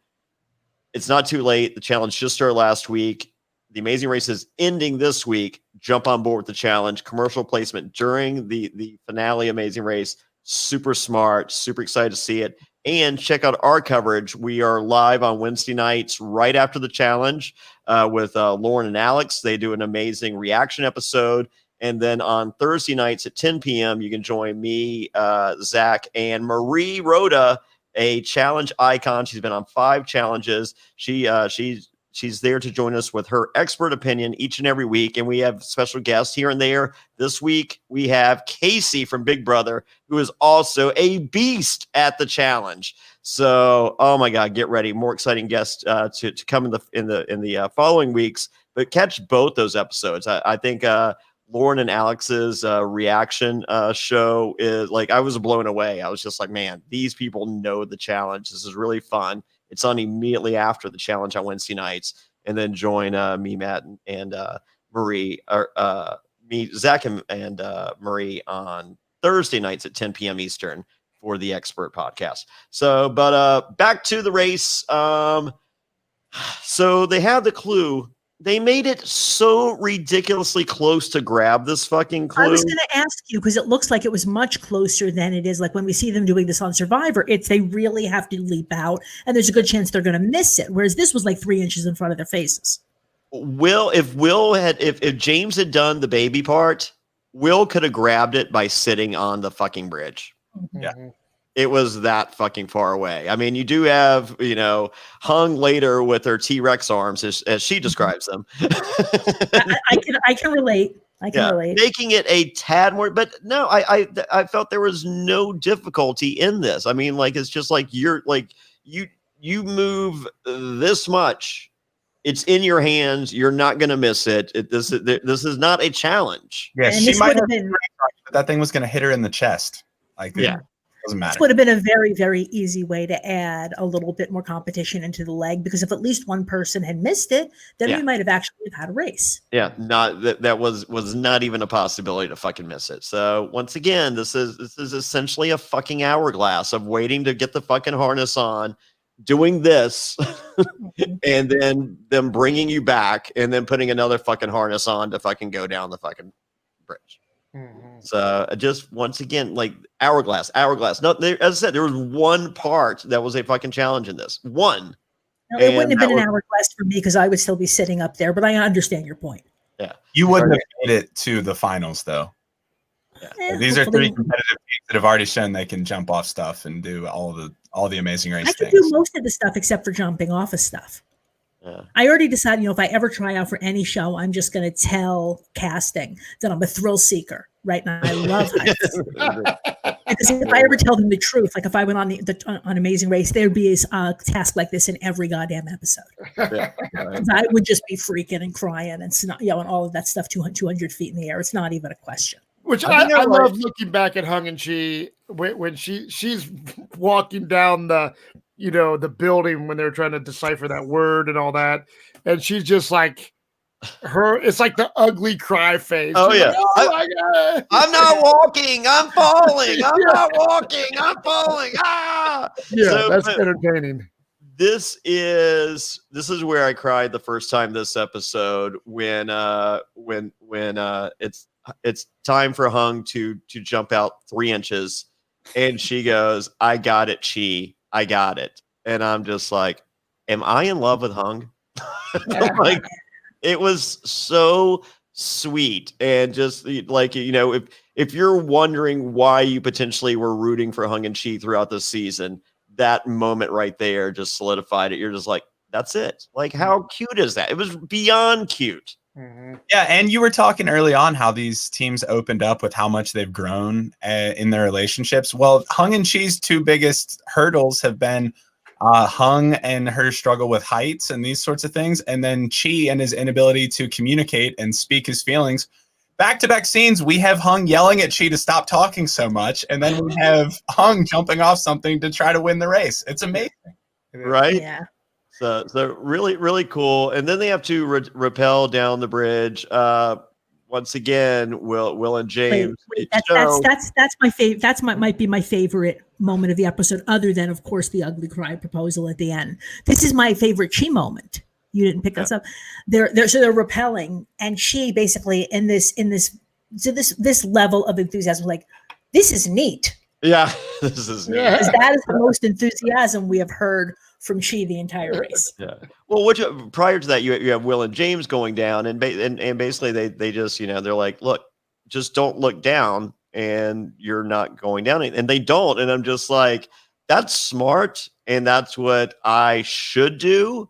It's not too late. The challenge just started last week. The Amazing Race is ending this week. Jump on board with the challenge. Commercial placement during the finale Amazing Race. Super smart. Super excited to see it. And check out our coverage. We are live on Wednesday nights right after the challenge with Lauren and Alex. They do an amazing reaction episode. And then on Thursday nights at 10 p.m., you can join me, Zach, and Marie Roda, a challenge icon. She's been on 5 challenges. She's there to join us with her expert opinion each and every week. And we have special guests here and there. This week, we have Casey from Big Brother, who is also a beast at the challenge. So, oh my God, get ready. More exciting guests to come in the following weeks. But catch both those episodes. I think Lauren and Alex's reaction show is like, I was blown away. I was just like, man, these people know the challenge. This is really fun. It's on immediately after the challenge on Wednesday nights, and then join me, Matt, and Marie, or me, Zach, and Marie on Thursday nights at 10 p.m. Eastern for the Expert Podcast. So, but back to the race. So they have the clue. They made it so ridiculously close to grab this fucking clue. I was going to ask you, because it looks like it was much closer than it is. Like when we see them doing this on Survivor, they really have to leap out, and there's a good chance they're going to miss it. Whereas this was like 3 inches in front of their faces. If James had done the baby part, Will could have grabbed it by sitting on the fucking bridge. Mm-hmm. Yeah. It was that fucking far away. I mean, you do have, Hung later with her T-Rex arms, as she describes them. I can relate. I can relate. Making it a tad more, but no, I felt there was no difficulty in this. I mean, like, it's just like you move this much, it's in your hands. You're not going to miss it. This is not a challenge. Yeah, And she this might would have have been. but that thing was going to hit her in the chest. Like, Yeah. doesn't This matter. would have been a very, very easy way to add a little bit more competition into the leg, because if at least one person had missed it, then we might have actually had a race. Yeah, not that was not even a possibility to fucking miss it. So once again, this is essentially a fucking hourglass of waiting to get the fucking harness on, doing this and then them bringing you back and then putting another fucking harness on to fucking go down the fucking bridge. So just once again, like hourglass. No, as I said, there was one part that was a fucking challenge in this. One. No, it wouldn't have been an hourglass for me because I would still be sitting up there, but I understand your point. Yeah. You wouldn't have made it to the finals, though. Yeah. These are three competitive teams that have already shown they can jump off stuff and do all the amazing race I can things. do most of the stuff except for jumping off of stuff. Yeah. I already decided, if I ever try out for any show, I'm just going to tell casting that I'm a thrill seeker, right? And I love heights. Because if I ever tell them the truth, like if I went on on Amazing Race, there'd be a task like this in every goddamn episode. Yeah. I would just be freaking and crying and and all of that stuff 200 feet in the air. It's not even a question. Which I love looking back at Hung and Chi when she's walking down the building when they're trying to decipher that word and all that, and she's just like it's like the ugly cry face. Oh she's yeah, like, oh my God. I'm not walking, I'm falling. I'm not walking, I'm falling. Ah, yeah, that's entertaining. This is where I cried the first time this episode when it's time for Hung to jump out 3 inches, and she goes, "I got it, Chi. I got it." And I'm just like, am I in love with Hung? Like, it was so sweet. And just like, if you're wondering why you potentially were rooting for Hung and Chi throughout the season, that moment right there just solidified it. You're just like, that's it. Like, how cute is that? It was beyond cute. Yeah, and you were talking early on how these teams opened up with how much they've grown in their relationships. Well, Hung and Chi's 2 biggest hurdles have been Hung and her struggle with heights and these sorts of things, and then Chi and his inability to communicate and speak his feelings. Back-to-back scenes, we have Hung yelling at Chi to stop talking so much, and then we have Hung jumping off something to try to win the race. It's amazing. Right? Yeah. So really, really cool. And then they have to rappel down the bridge. Once again, Will and James. That's my favorite. That's might be my favorite moment of the episode, other than, of course, the ugly cry proposal at the end. This is my favorite Chi moment. You didn't pick us up. They're rappelling, and Chi basically in this level of enthusiasm, like, this is neat. Yeah, this is neat. Because that is the most enthusiasm we have heard from Chi the entire race. Yeah. Well, prior to that, you have Will and James going down, and basically they just they're like, look, just don't look down, and you're not going down, and they don't, and I'm just like, that's smart, and that's what I should do,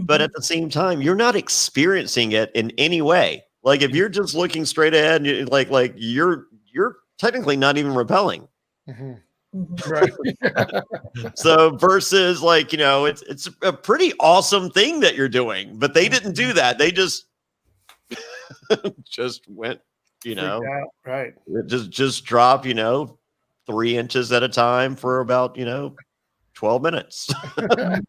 but at the same time, you're not experiencing it in any way. Like, if you're just looking straight ahead, like you're technically not even rappelling. Right. So versus it's a pretty awesome thing that you're doing, but they didn't do that. They just went, right. Just drop, 3 inches at a time for about 12 minutes. Hey,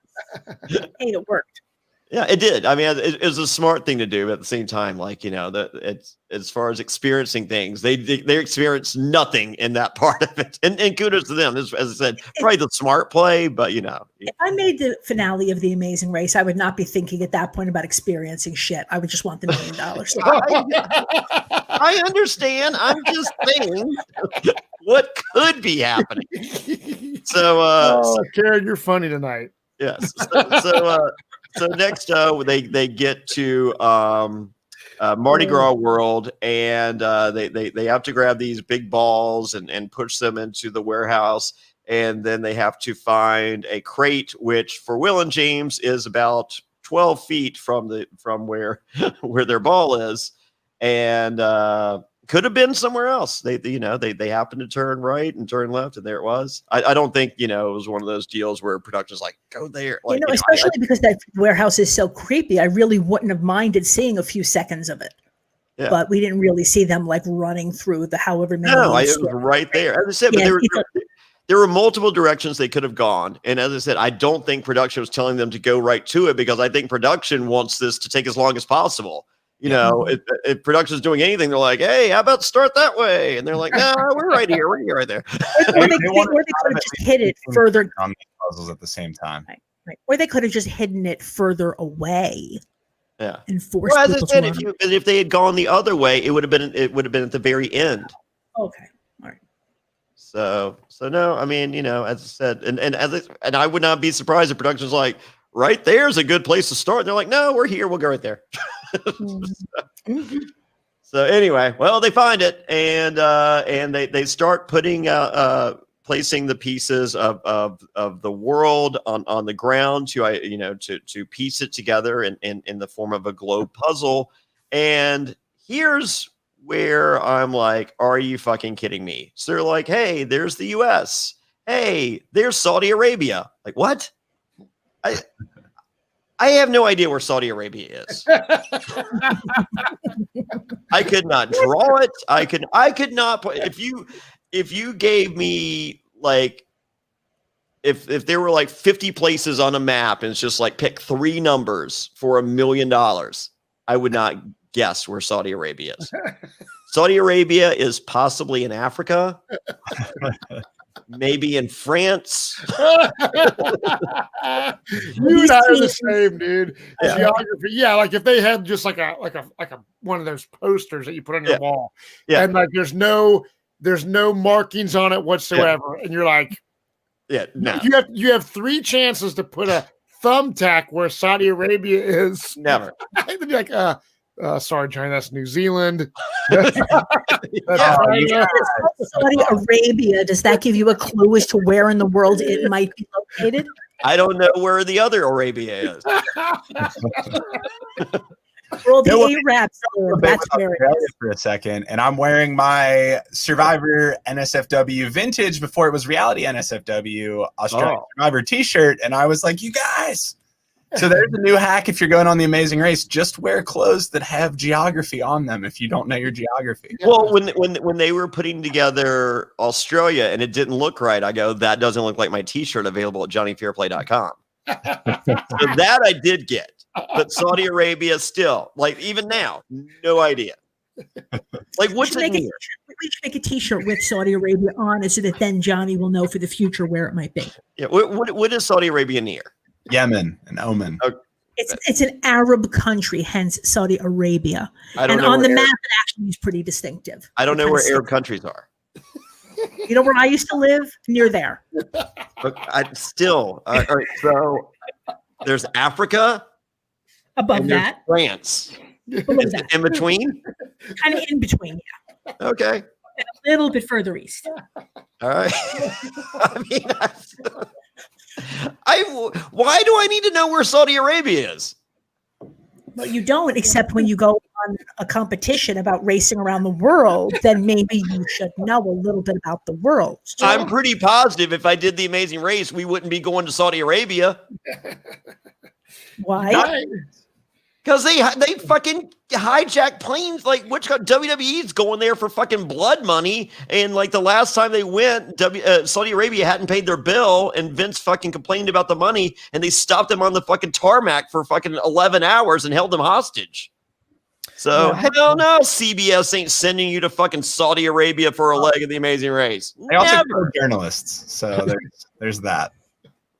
it worked. Yeah, it did. I mean, it was a smart thing to do, but at the same time, it's as far as experiencing things, they experienced nothing in that part of it. And kudos to them. As I said, probably the smart play, but If I made the finale of The Amazing Race, I would not be thinking at that point about experiencing shit. I would just want the $1 million. I understand. I'm just saying what could be happening. So, Karen, you're funny tonight. Yes. So next, they get to Mardi Gras World, and they have to grab these big balls and push them into the warehouse, and then they have to find a crate, which for Will and James is about 12 feet from where their ball is, and could have been somewhere else. They happened to turn right and turn left, and there it was. I don't think it was one of those deals where production's like, go there. Like, especially because that warehouse is so creepy. I really wouldn't have minded seeing a few seconds of it. Yeah. But we didn't really see them like running through the however many. No, it was right there. As I said, but there were multiple directions they could have gone. And as I said, I don't think production was telling them to go right to it, because I think production wants this to take as long as possible. If production's doing anything, they're like, hey, how about start that way? And they're like, no, we're right here. We're right there. Or they could have just hit it further on the puzzles at the same time. Right. Right. Or they could have just hidden it further away. Yeah. And forced Well, as I people said, to if they had gone the other way, it would have been at the very end. Okay. All right. So no, I mean, as I said, and I would not be surprised if production's like, right there's a good place to start. And they're like, no, we're here. We'll go right there. Mm-hmm. So anyway, well, they find it and they start putting placing the pieces of the world on the ground to piece it together in the form of a globe puzzle. And here's where I'm like, are you fucking kidding me? So they're like, hey, there's the US. Hey, there's Saudi Arabia. Like, what? I have no idea where Saudi Arabia is. I could not draw it. I could not put, if you gave me like if there were like 50 places on a map and it's just like pick 3 numbers for $1 million, I would not guess where Saudi Arabia is. Saudi Arabia is possibly in Africa, maybe in France. You and I are the same, dude. Yeah. Geography, yeah. Like if they had just like a one of those posters that you put on your wall, and like there's no markings on it whatsoever, and you're like, no. You have 3 chances to put a thumbtack where Saudi Arabia is. Never. They'd be like, sorry, China, that's New Zealand. Saudi Arabia, does that give you a clue as to where in the world it might be located? I don't know where the other Arabia is. Well, the Arabs, that's where it is. For a second, and I'm wearing my Survivor NSFW vintage before it was reality NSFW Australian Survivor t-shirt, and I was like, you guys. So there's a new hack if you're going on The Amazing Race. Just wear clothes that have geography on them if you don't know your geography. Well, when they were putting together Australia and it didn't look right, I go, that doesn't look like my t-shirt available at johnnyfairplay.com. So that I did get. But Saudi Arabia still, like even now, no idea. Like what's it near? We should make a t-shirt with Saudi Arabia on it so that then Johnny will know for the future where it might be. Yeah, what is Saudi Arabia near? Yemen and Oman. Okay. It's an Arab country, hence Saudi Arabia. And on the map, it actually is pretty distinctive. I don't know where Arab countries are. You know where I used to live? Near there. But I still. All right, so there's Africa. Above that. France. That. In between? Kind of in between, yeah. Okay. A little bit further east. All right. I mean, why do I need to know where Saudi Arabia is? Well, you don't, except when you go on a competition about racing around the world, then maybe you should know a little bit about the world. I'm pretty positive if I did The Amazing Race, we wouldn't be going to Saudi Arabia. Why? Because they fucking hijack planes. Like WWE's going there for fucking blood money, and like the last time they went, Saudi Arabia hadn't paid their bill, and Vince fucking complained about the money, and they stopped them on the fucking tarmac for fucking 11 hours and held them hostage. So hell no, CBS ain't sending you to fucking Saudi Arabia for a leg of The Amazing Race. They also killed journalists, so there's that.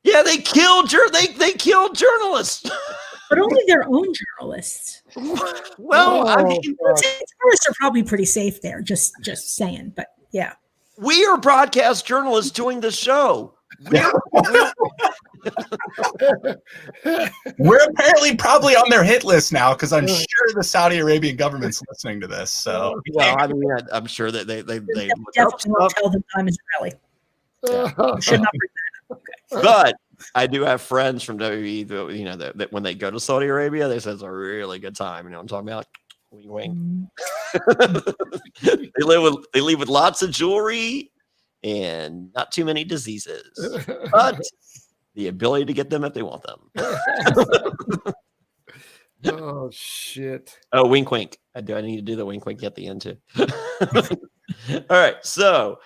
Yeah, they killed journalists. But only their own journalists. Well, I mean, journalists are probably pretty safe there. Just saying, but yeah. We are broadcast journalists doing the show. We're apparently probably on their hit list now because I'm sure the Saudi Arabian government's listening to this. So, well, I mean, I'm sure that they definitely won't tell them I'm Israeli. Should not bring that up. Okay. But I do have friends from WWE that when they go to Saudi Arabia, they say it's a really good time. You know what I'm talking about? Wink. They leave with lots of jewelry and not too many diseases, but the ability to get them if they want them. Oh shit! Oh, wink, wink. I need to do the wink, wink at the end too. All right, so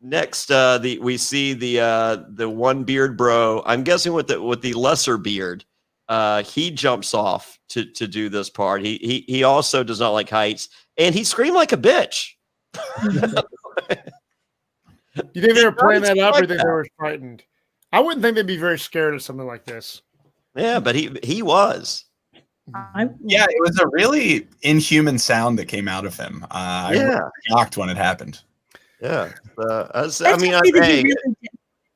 next, we see the one beard bro. I'm guessing with the lesser beard. He jumps off to do this part. He also does not like heights, and he screamed like a bitch. You think they were Did not playing that up, or expect think they were frightened? I wouldn't think they'd be very scared of something like this. Yeah, but he was. Yeah, it was a really inhuman sound that came out of him. I was shocked when it happened. Yeah. I That's mean, actually that he hey, really did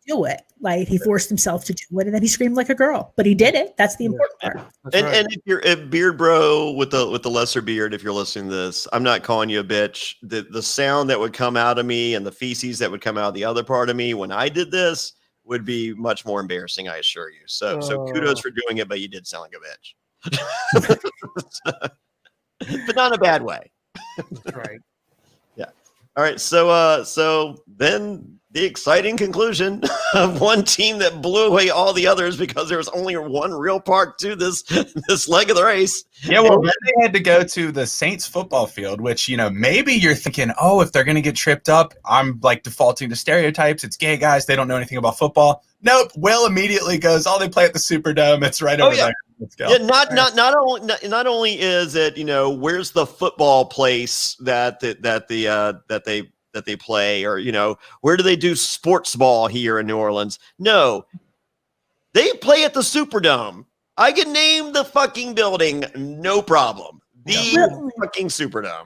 do it. Like he forced himself to do it, and then he screamed like a girl. But he did it. That's the important part. and if you're a beard bro with the lesser beard, if you're listening to this, I'm not calling you a bitch. The sound that would come out of me and the feces that would come out of the other part of me when I did this would be much more embarrassing, I assure you. So kudos for doing it, but you did sound like a bitch. But not in a bad way. That's right. Yeah. All right. So then the exciting conclusion of one team that blew away all the others because there was only one real part to this leg of the race. Yeah, well, then they had to go to the Saints football field, which, maybe you're thinking, oh, if they're going to get tripped up, I'm like defaulting to stereotypes. It's gay guys. They don't know anything about football. Nope. Will immediately goes, oh, they play at the Superdome. It's right over there. Let's go. Yeah, not only is it, where's the football place that they play, or where do they do sports ball here in New Orleans? No, they play at the Superdome. I can name the fucking building, no problem. The fucking Superdome.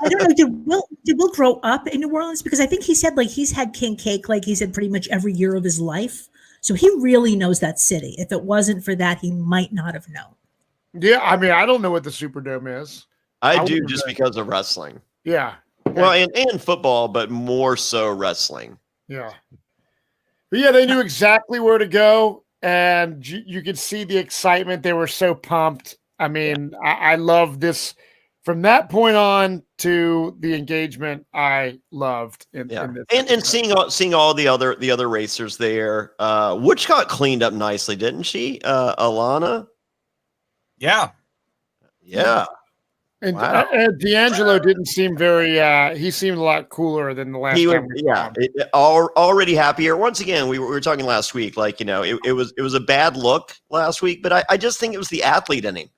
I don't know. Did Will grow up in New Orleans? Because I think he said like he's had king cake, like he said, pretty much every year of his life. So he really knows that city. If it wasn't for that, he might not have known. Yeah, I mean, I don't know what the Superdome is. I do just because of wrestling. Yeah. Well, and football, but more so wrestling. Yeah. But yeah, they knew exactly where to go, and you could see the excitement. They were so pumped. I mean, I love this. From that point on to the engagement, I loved. In this and seeing all the other racers there, which got cleaned up nicely, didn't she, Alana? Yeah. And, and D'Angelo didn't seem very. He seemed a lot cooler than the last time. Already happier. Once again, we were talking last week. Like it was a bad look last week, but I just think it was the athlete in him.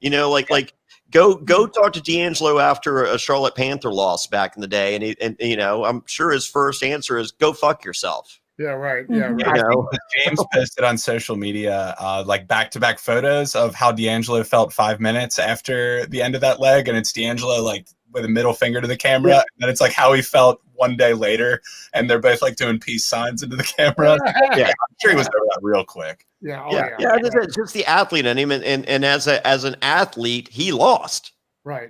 Go talk to D'Angelo after a Charlotte Panther loss back in the day, and I'm sure his first answer is go fuck yourself. Yeah, right. Yeah, right. I think James posted on social media like back-to-back photos of how D'Angelo felt 5 minutes after the end of that leg, and it's D'Angelo like with a middle finger to the camera, and then it's like how he felt one day later, and they're both like doing peace signs into the camera. Yeah, I'm sure he was over that real quick. Yeah, it's just the athlete in him, and as an athlete, he lost. Right.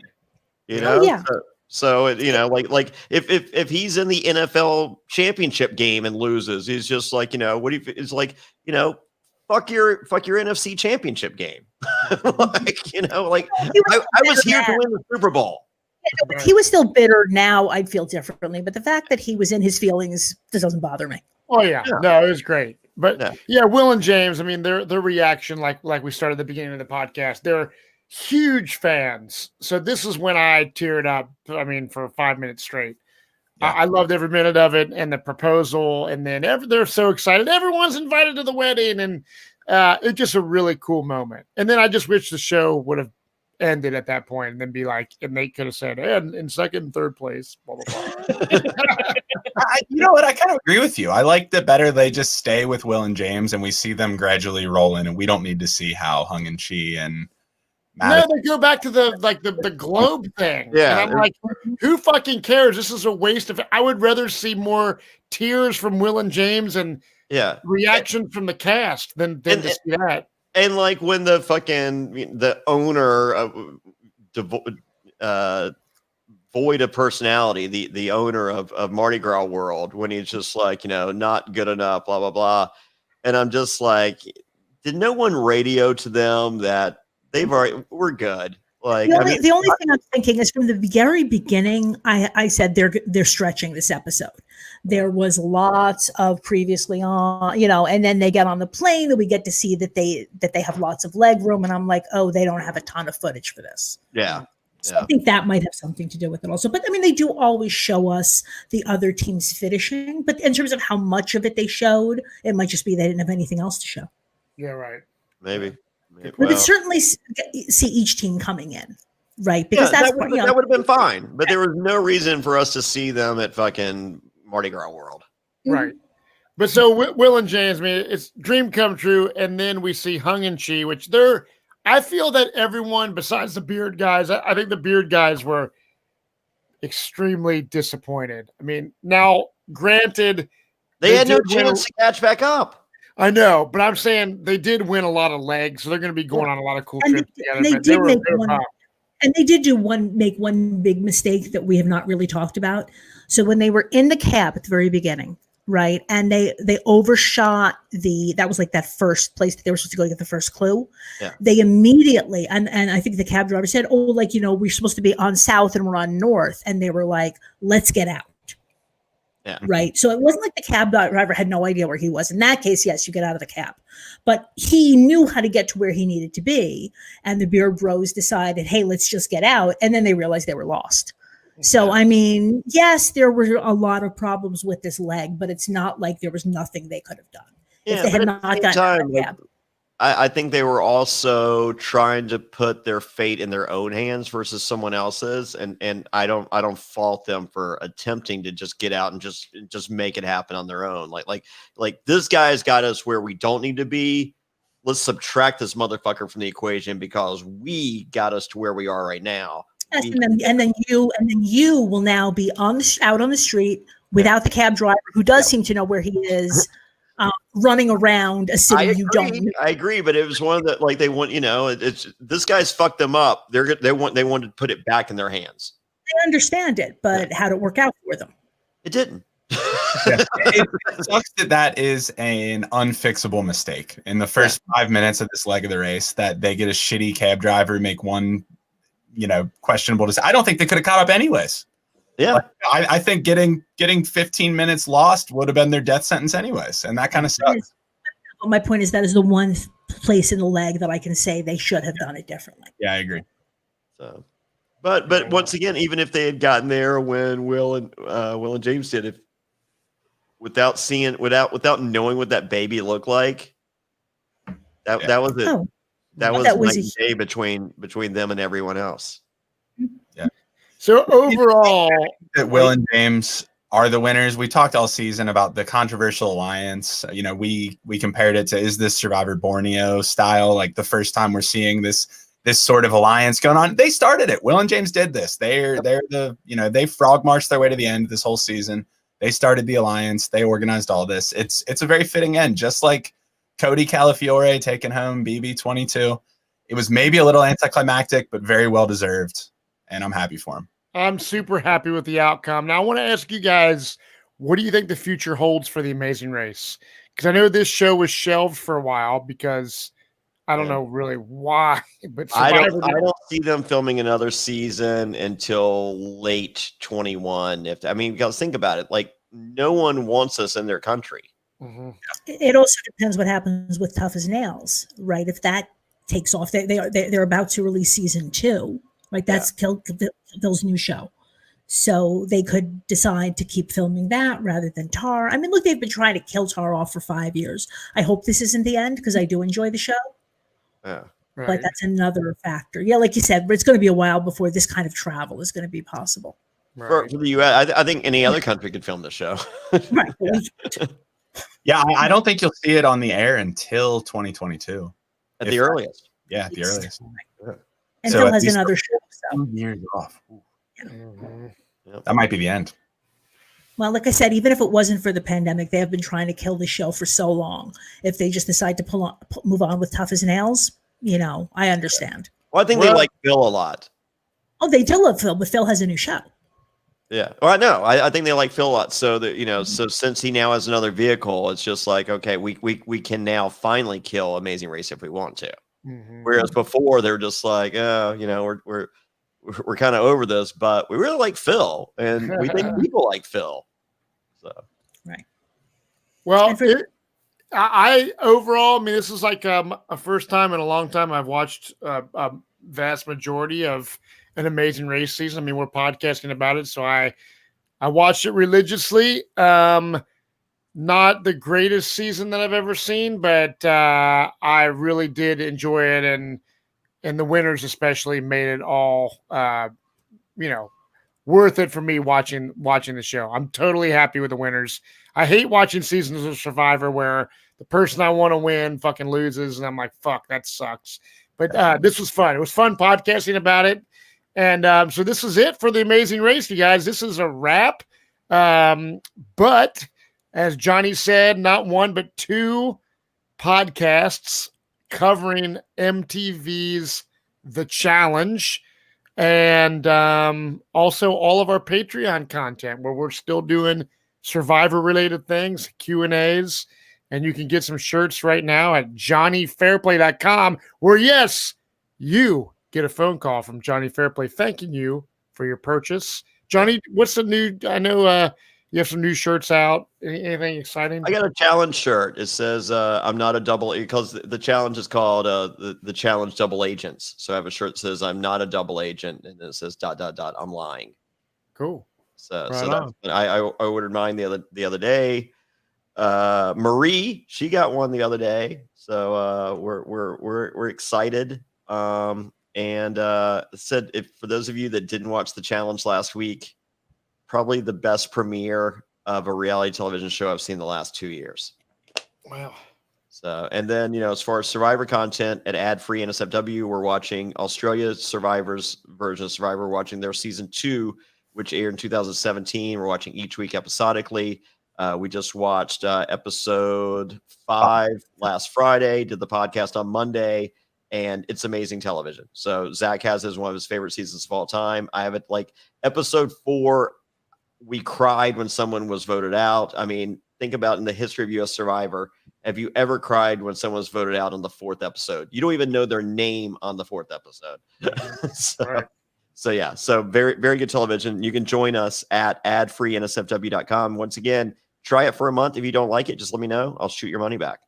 So like if he's in the NFL championship game and loses, he's just like, what if it's like, fuck your NFC championship game. I was here to win the Super Bowl. If he was still bitter now, I'd feel differently. But the fact that he was in his feelings, this doesn't bother me. Oh yeah. No, it was great. But Will and James, I mean, their reaction, like we started at the beginning of the podcast, they're huge fans. So this is when I teared up. I mean, for 5 minutes straight. Yeah. I loved every minute of it, and the proposal, and then they're so excited. Everyone's invited to the wedding, and it's just a really cool moment. And then I just wish the show would have ended at that point, and then be like, and they could have said, and in second and third place, blah blah blah. You know what? I kind of agree with you. I like that better. They just stay with Will and James, and we see them gradually roll in, and we don't need to see how Hung and Chi and Madison. No, they go back to the globe thing. Yeah, and I'm like, who fucking cares? This is a waste of. I would rather see more tears from Will and James and reaction from the cast than to see that. And like when the owner of void of personality, the owner of Mardi Gras World, when he's just like, not good enough, blah blah blah, and I'm just like, did no one radio to them that we're good? Like, the only thing I'm thinking is from the very beginning, I said they're stretching this episode. There was lots of previously on, and then they get on the plane and we get to see that they have lots of leg room, and I'm like, oh, they don't have a ton of footage for this. Yeah. So I think that might have something to do with it also. But I mean, they do always show us the other teams finishing, but in terms of how much of it they showed, it might just be they didn't have anything else to show. Yeah, right. Maybe. We could certainly see each team coming in, right? Because that would have been fine. But there was no reason for us to see them at fucking Mardi Gras World. Right. But so Will and James, I mean, it's dream come true. And then we see Hung and Chi, which I feel that everyone besides the beard guys, I think the beard guys were extremely disappointed. I mean, now granted, They had no did win chance to catch back up. I know, but I'm saying they did win a lot of legs, so they're going to be going on a lot of cool And trips together. they but did were make really one. pumped. And they did make one big mistake that we have not really talked about. So when they were in the cab at the very beginning, right, and they overshot that was like that first place that they were supposed to go get the first clue. Yeah. They immediately, and I think the cab driver said, "Oh, like, we're supposed to be on south and we're on north," and they were like, "Let's get out." Yeah. Right. So it wasn't like the cab driver had no idea where he was. In that case, yes, you get out of the cab. But he knew how to get to where he needed to be. And the Beard Bros decided, hey, let's just get out. And then they realized they were lost. So, I mean, yes, there were a lot of problems with this leg, but it's not like there was nothing they could have done. Yeah, if they had not gotten out of the cab. I think they were also trying to put their fate in their own hands versus someone else's, and I don't fault them for attempting to just get out and just make it happen on their own. Like this guy's got us where we don't need to be. Let's subtract this motherfucker from the equation because we got us to where we are right now. Yes, and then you will now be out on the street without the cab driver who does seem to know where he is. Running around a city you don't know. I agree, but it was one of the they want it's this guy's fucked them up. They want to put it back in their hands. I understand it, but how did it work out for them? It didn't. It sucks that is an unfixable mistake in the first 5 minutes of this leg of the race that they get a shitty cab driver make one questionable decision. I don't think they could have caught up anyways. Yeah, I think getting 15 minutes lost would have been their death sentence anyways, and that kind of sucks. My point is that is the one place in the leg that I can say they should have done it differently. Yeah, I agree. So, but once again, even if they had gotten there when Will and James did, without knowing what that baby looked like, that was it. Oh, that was night and day between them and everyone else. Yeah. So overall, that Will and James are the winners. We talked all season about the controversial alliance. We compared it to, is this Survivor Borneo style? Like the first time we're seeing this sort of alliance going on. They started it. Will and James did this. They're they frog marched their way to the end this whole season. They started the alliance. They organized all this. It's a very fitting end, just like Cody Calafiore taking home BB22. It was maybe a little anticlimactic, but very well deserved. And I'm happy for him. I'm super happy with the outcome. Now, I want to ask you guys, what do you think the future holds for The Amazing Race? Because I know this show was shelved for a while because I don't know really why. But I don't see them filming another season until late 21. Because think about it. Like, no one wants us in their country. Mm-hmm. It also depends what happens with Tough as Nails, right? If that takes off, they're about to release season 2. Like that's Phil's new show. So they could decide to keep filming that rather than Tar. I mean, look, they've been trying to kill Tar off for 5 years. I hope this isn't the end because I do enjoy the show. Yeah. Right. But that's another factor. Yeah, like you said, it's going to be a while before this kind of travel is going to be possible. Right. For the U.S., I think any other country could film the show. Right. Yeah, I don't think you'll see it on the air until 2022. At the earliest. Yeah, at the earliest. And So Phil at has least another show. So. 2 years off. Mm-hmm. That might be the end. Well, like I said, even if it wasn't for the pandemic, they have been trying to kill the show for so long. If they just decide to move on with Tough as Nails, I understand. Well, I think they like Phil a lot. Oh, they do love Phil, but Phil has a new show. Yeah. Well, I know. I think they like Phil a lot. So that so since he now has another vehicle, it's just like, okay, we can now finally kill Amazing Race if we want to. Mm-hmm. Whereas before they're just like, we're kind of over this, but we really like Phil, and we think people like Phil. So right. Well, I overall, this is like a first time in a long time I've watched a vast majority of an Amazing Race season. We're podcasting about it, so I watched it religiously. Not the greatest season that I've ever seen, but I really did enjoy it, and the winners especially made it all, worth it for me watching the show. I'm totally happy with the winners. I hate watching seasons of Survivor where the person I want to win fucking loses, and I'm like, fuck, that sucks. But this was fun. It was fun podcasting about it. And so this is it for the Amazing Race, you guys. This is a wrap. But as Johnny said, not one, but two podcasts covering MTV's The Challenge, and also all of our Patreon content where we're still doing Survivor-related things, Q&As, and you can get some shirts right now at johnnyfairplay.com, where, yes, you get a phone call from Johnny Fairplay thanking you for your purchase. Johnny, what's the new? I know you have some new shirts out. Anything exciting? I got a challenge shirt. It says I'm not a double, because the challenge is called the challenge double agents. So I have a shirt that says I'm not a double agent, and it says ... I'm lying. Cool. So Right that's, I ordered mine the other day. Marie, she got one the other day. So we're excited. And said, if for those of you that didn't watch the challenge last week, probably the best premiere of a reality television show I've seen in the last 2 years. Wow. So, and then, as far as Survivor content at ad-free NSFW, we're watching Australia Survivor's version of Survivor. We're watching their season 2, which aired in 2017. We're watching each week episodically. We just watched episode 5 last Friday, did the podcast on Monday, and it's amazing television. So Zach has it as one of his favorite seasons of all time. I have it like episode 4. We cried when someone was voted out. I mean, think about in the history of US Survivor. Have you ever cried when someone was voted out on the 4th episode? You don't even know their name on the 4th episode. So yeah, so very, very good television. You can join us at adfreensfw.com. Once again, try it for a month. If you don't like it, just let me know. I'll shoot your money back.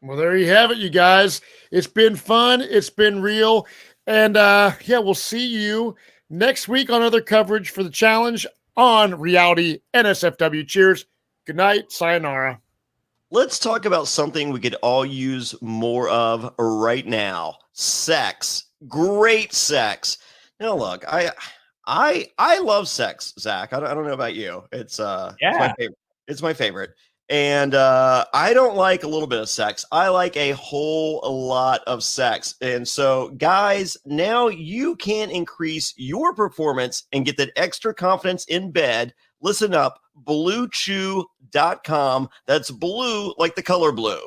Well, there you have it, you guys. It's been fun. It's been real. And yeah, we'll see you next week on other coverage for the challenge on Reality NSFW. Cheers. Good night. Sayonara. Let's talk about something we could all use more of right now. Sex. Great sex. Now, look, I love sex, Zach. I don't know about you. It's my favorite. It's my favorite. And I don't like a little bit of sex. I like a whole lot of sex. And so, guys, now you can increase your performance and get that extra confidence in bed. Listen up, BlueChew.com. That's blue like the color blue.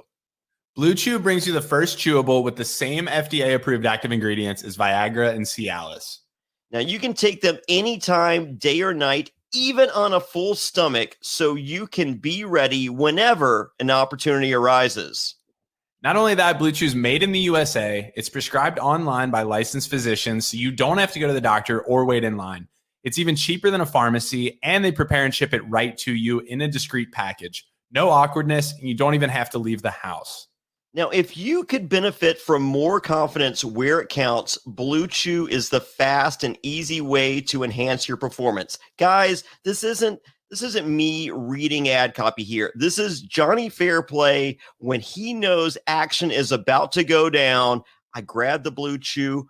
Blue Chew brings you the first chewable with the same FDA-approved active ingredients as Viagra and Cialis. Now, you can take them anytime, day or night, even on a full stomach, so you can be ready whenever an opportunity arises. Not only that, Blue Chew's made in the USA. It's prescribed online by licensed physicians, so you don't have to go to the doctor or wait in line. It's even cheaper than a pharmacy, and they prepare and ship it right to you in a discreet package. No awkwardness, and you don't even have to leave the house. Now, if you could benefit from more confidence where it counts, Blue Chew is the fast and easy way to enhance your performance. Guys, this isn't me reading ad copy here. This is Johnny Fairplay when he knows action is about to go down. I grab the Blue Chew,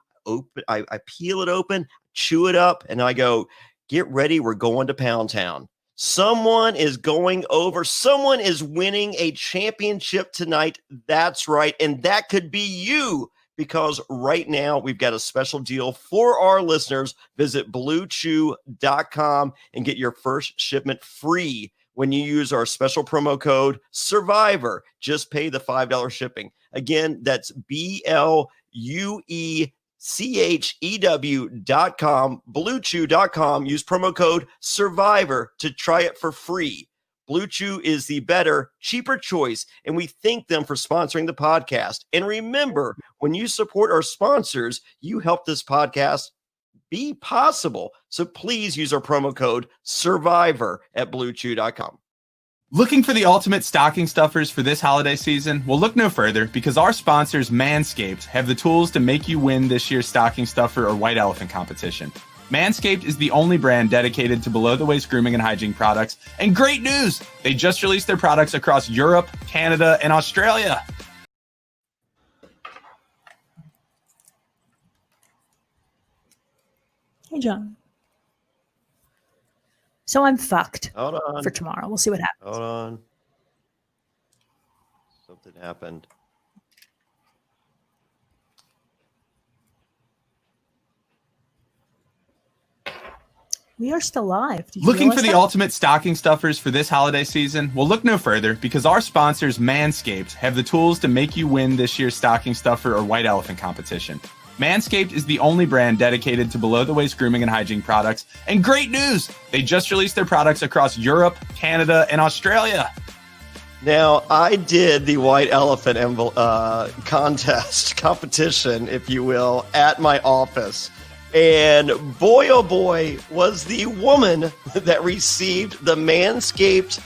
I peel it open, chew it up, and I go, get ready, we're going to Pound Town. Someone is going over. Someone is winning a championship tonight. That's right. And that could be you, because right now we've got a special deal for our listeners. Visit BlueChew.com and get your first shipment free when you use our special promo code SURVIVOR. Just pay the $5 shipping. Again, that's BlueChew.com, BlueChew.com. Use promo code SURVIVOR to try it for free. Blue Chew is the better, cheaper choice, and we thank them for sponsoring the podcast. And remember, when you support our sponsors, you help this podcast be possible. So please use our promo code SURVIVOR at BlueChew.com. Looking for the ultimate stocking stuffers for this holiday season? Well, look no further, because our sponsors, Manscaped, have the tools to make you win this year's stocking stuffer or white elephant competition. Manscaped is the only brand dedicated to below-the-waist grooming and hygiene products. And great news! They just released their products across Europe, Canada, and Australia. Hey, John. So I'm fucked Hold on. for tomorrow. We'll see what happens. Hold on. Something happened. We are still live. Did you Looking realize for the that? ultimate stocking stuffers for this holiday season? Well, look no further, because our sponsors, Manscaped, have the tools to make you win this year's stocking stuffer or white elephant competition. Manscaped is the only brand dedicated to below-the-waist grooming and hygiene products. And great news! They just released their products across Europe, Canada, and Australia. Now, I did the white elephant competition, if you will, at my office. And boy, oh boy, was the woman that received the Manscaped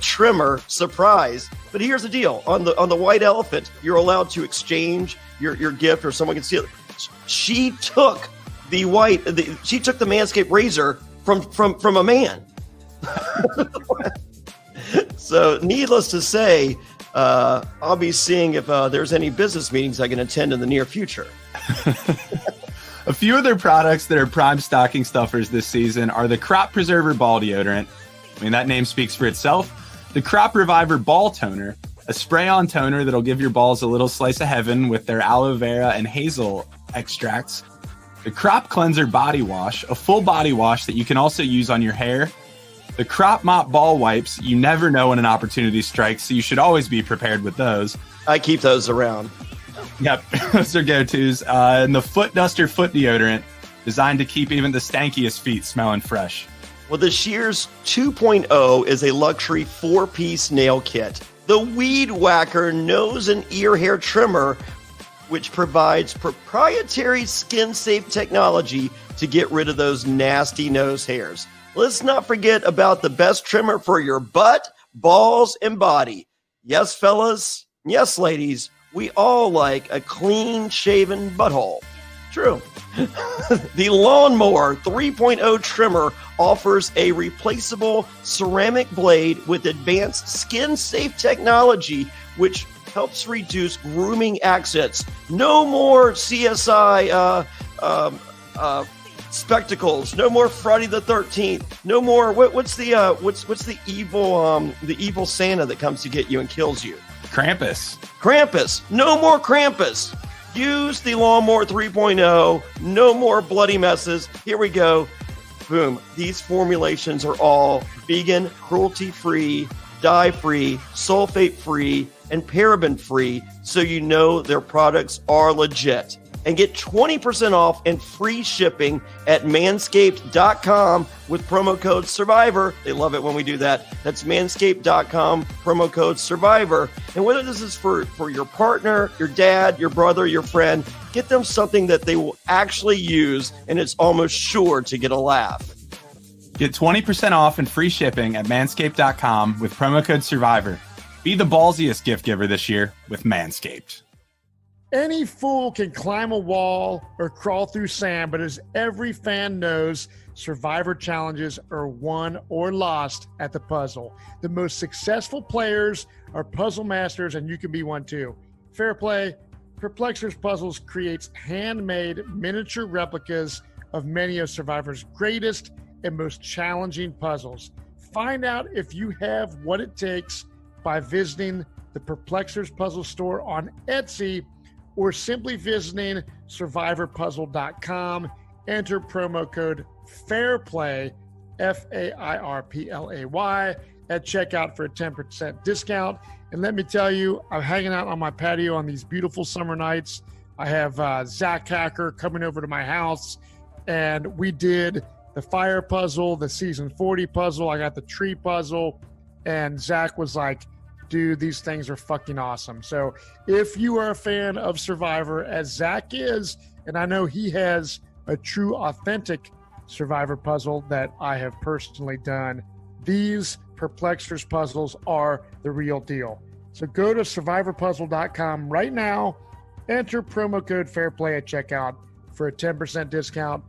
trimmer surprise. But here's the deal. On the white elephant, you're allowed to exchange your gift, or someone can steal it. She took the Manscaped razor from a man. So needless to say, I'll be seeing if there's any business meetings I can attend in the near future. A few of their products that are prime stocking stuffers this season are the Crop Preserver Ball Deodorant. I mean, that name speaks for itself. The Crop Reviver Ball Toner, a spray-on toner that'll give your balls a little slice of heaven with their aloe vera and hazel extracts. The Crop Cleanser Body Wash, a full body wash that you can also use on your hair. The Crop Mop Ball Wipes, you never know when an opportunity strikes, so you should always be prepared with those. I keep those around. Yep, those are go-tos. And the Foot Duster Foot Deodorant, designed to keep even the stankiest feet smelling fresh. Well, the Shears 2.0 is a luxury 4-piece nail kit. The Weed Whacker Nose and Ear Hair Trimmer, which provides proprietary skin-safe technology to get rid of those nasty nose hairs. Let's not forget about the best trimmer for your butt, balls, and body. Yes, fellas. Yes, ladies. We all like a clean-shaven butthole. True. The Lawnmower 3.0 trimmer offers a replaceable ceramic blade with advanced skin-safe technology, which helps reduce grooming accidents. No more CSI spectacles. No more Friday the 13th. No more. What's the evil Santa that comes to get you and kills you? Krampus. No more Krampus. Use the Lawnmower 3.0. No more bloody messes. Here we go. Boom. These formulations are all vegan, cruelty-free, dye-free, sulfate-free, and paraben-free, so you know their products are legit. And get 20% off and free shipping at manscaped.com with promo code SURVIVOR. They love it when we do that. That's manscaped.com, promo code SURVIVOR. And whether this is for your partner, your dad, your brother, your friend, get them something that they will actually use, and it's almost sure to get a laugh. Get 20% off and free shipping at manscaped.com with promo code SURVIVOR. Be the ballsiest gift giver this year with Manscaped. Any fool can climb a wall or crawl through sand, but as every fan knows, Survivor challenges are won or lost at the puzzle. The most successful players are puzzle masters, and you can be one too. Fair play. Perplexers Puzzles creates handmade miniature replicas of many of Survivor's greatest and most challenging puzzles. Find out if you have what it takes by visiting the Perplexers Puzzle store on Etsy, or simply visiting survivorpuzzle.com. Enter promo code FAIRPLAY, FAIRPLAY, at checkout for a 10% discount. And let me tell you, I'm hanging out on my patio on these beautiful summer nights. I have Zach Hacker coming over to my house, and we did the fire puzzle, the season 40 puzzle. I got the tree puzzle, and Zach was like, dude, these things are fucking awesome. So if you are a fan of Survivor, as Zach is, and I know he has a true, authentic Survivor puzzle that I have personally done, these Perplexers puzzles are the real deal. So go to survivorpuzzle.com right now, enter promo code FAIRPLAY at checkout for a 10% discount.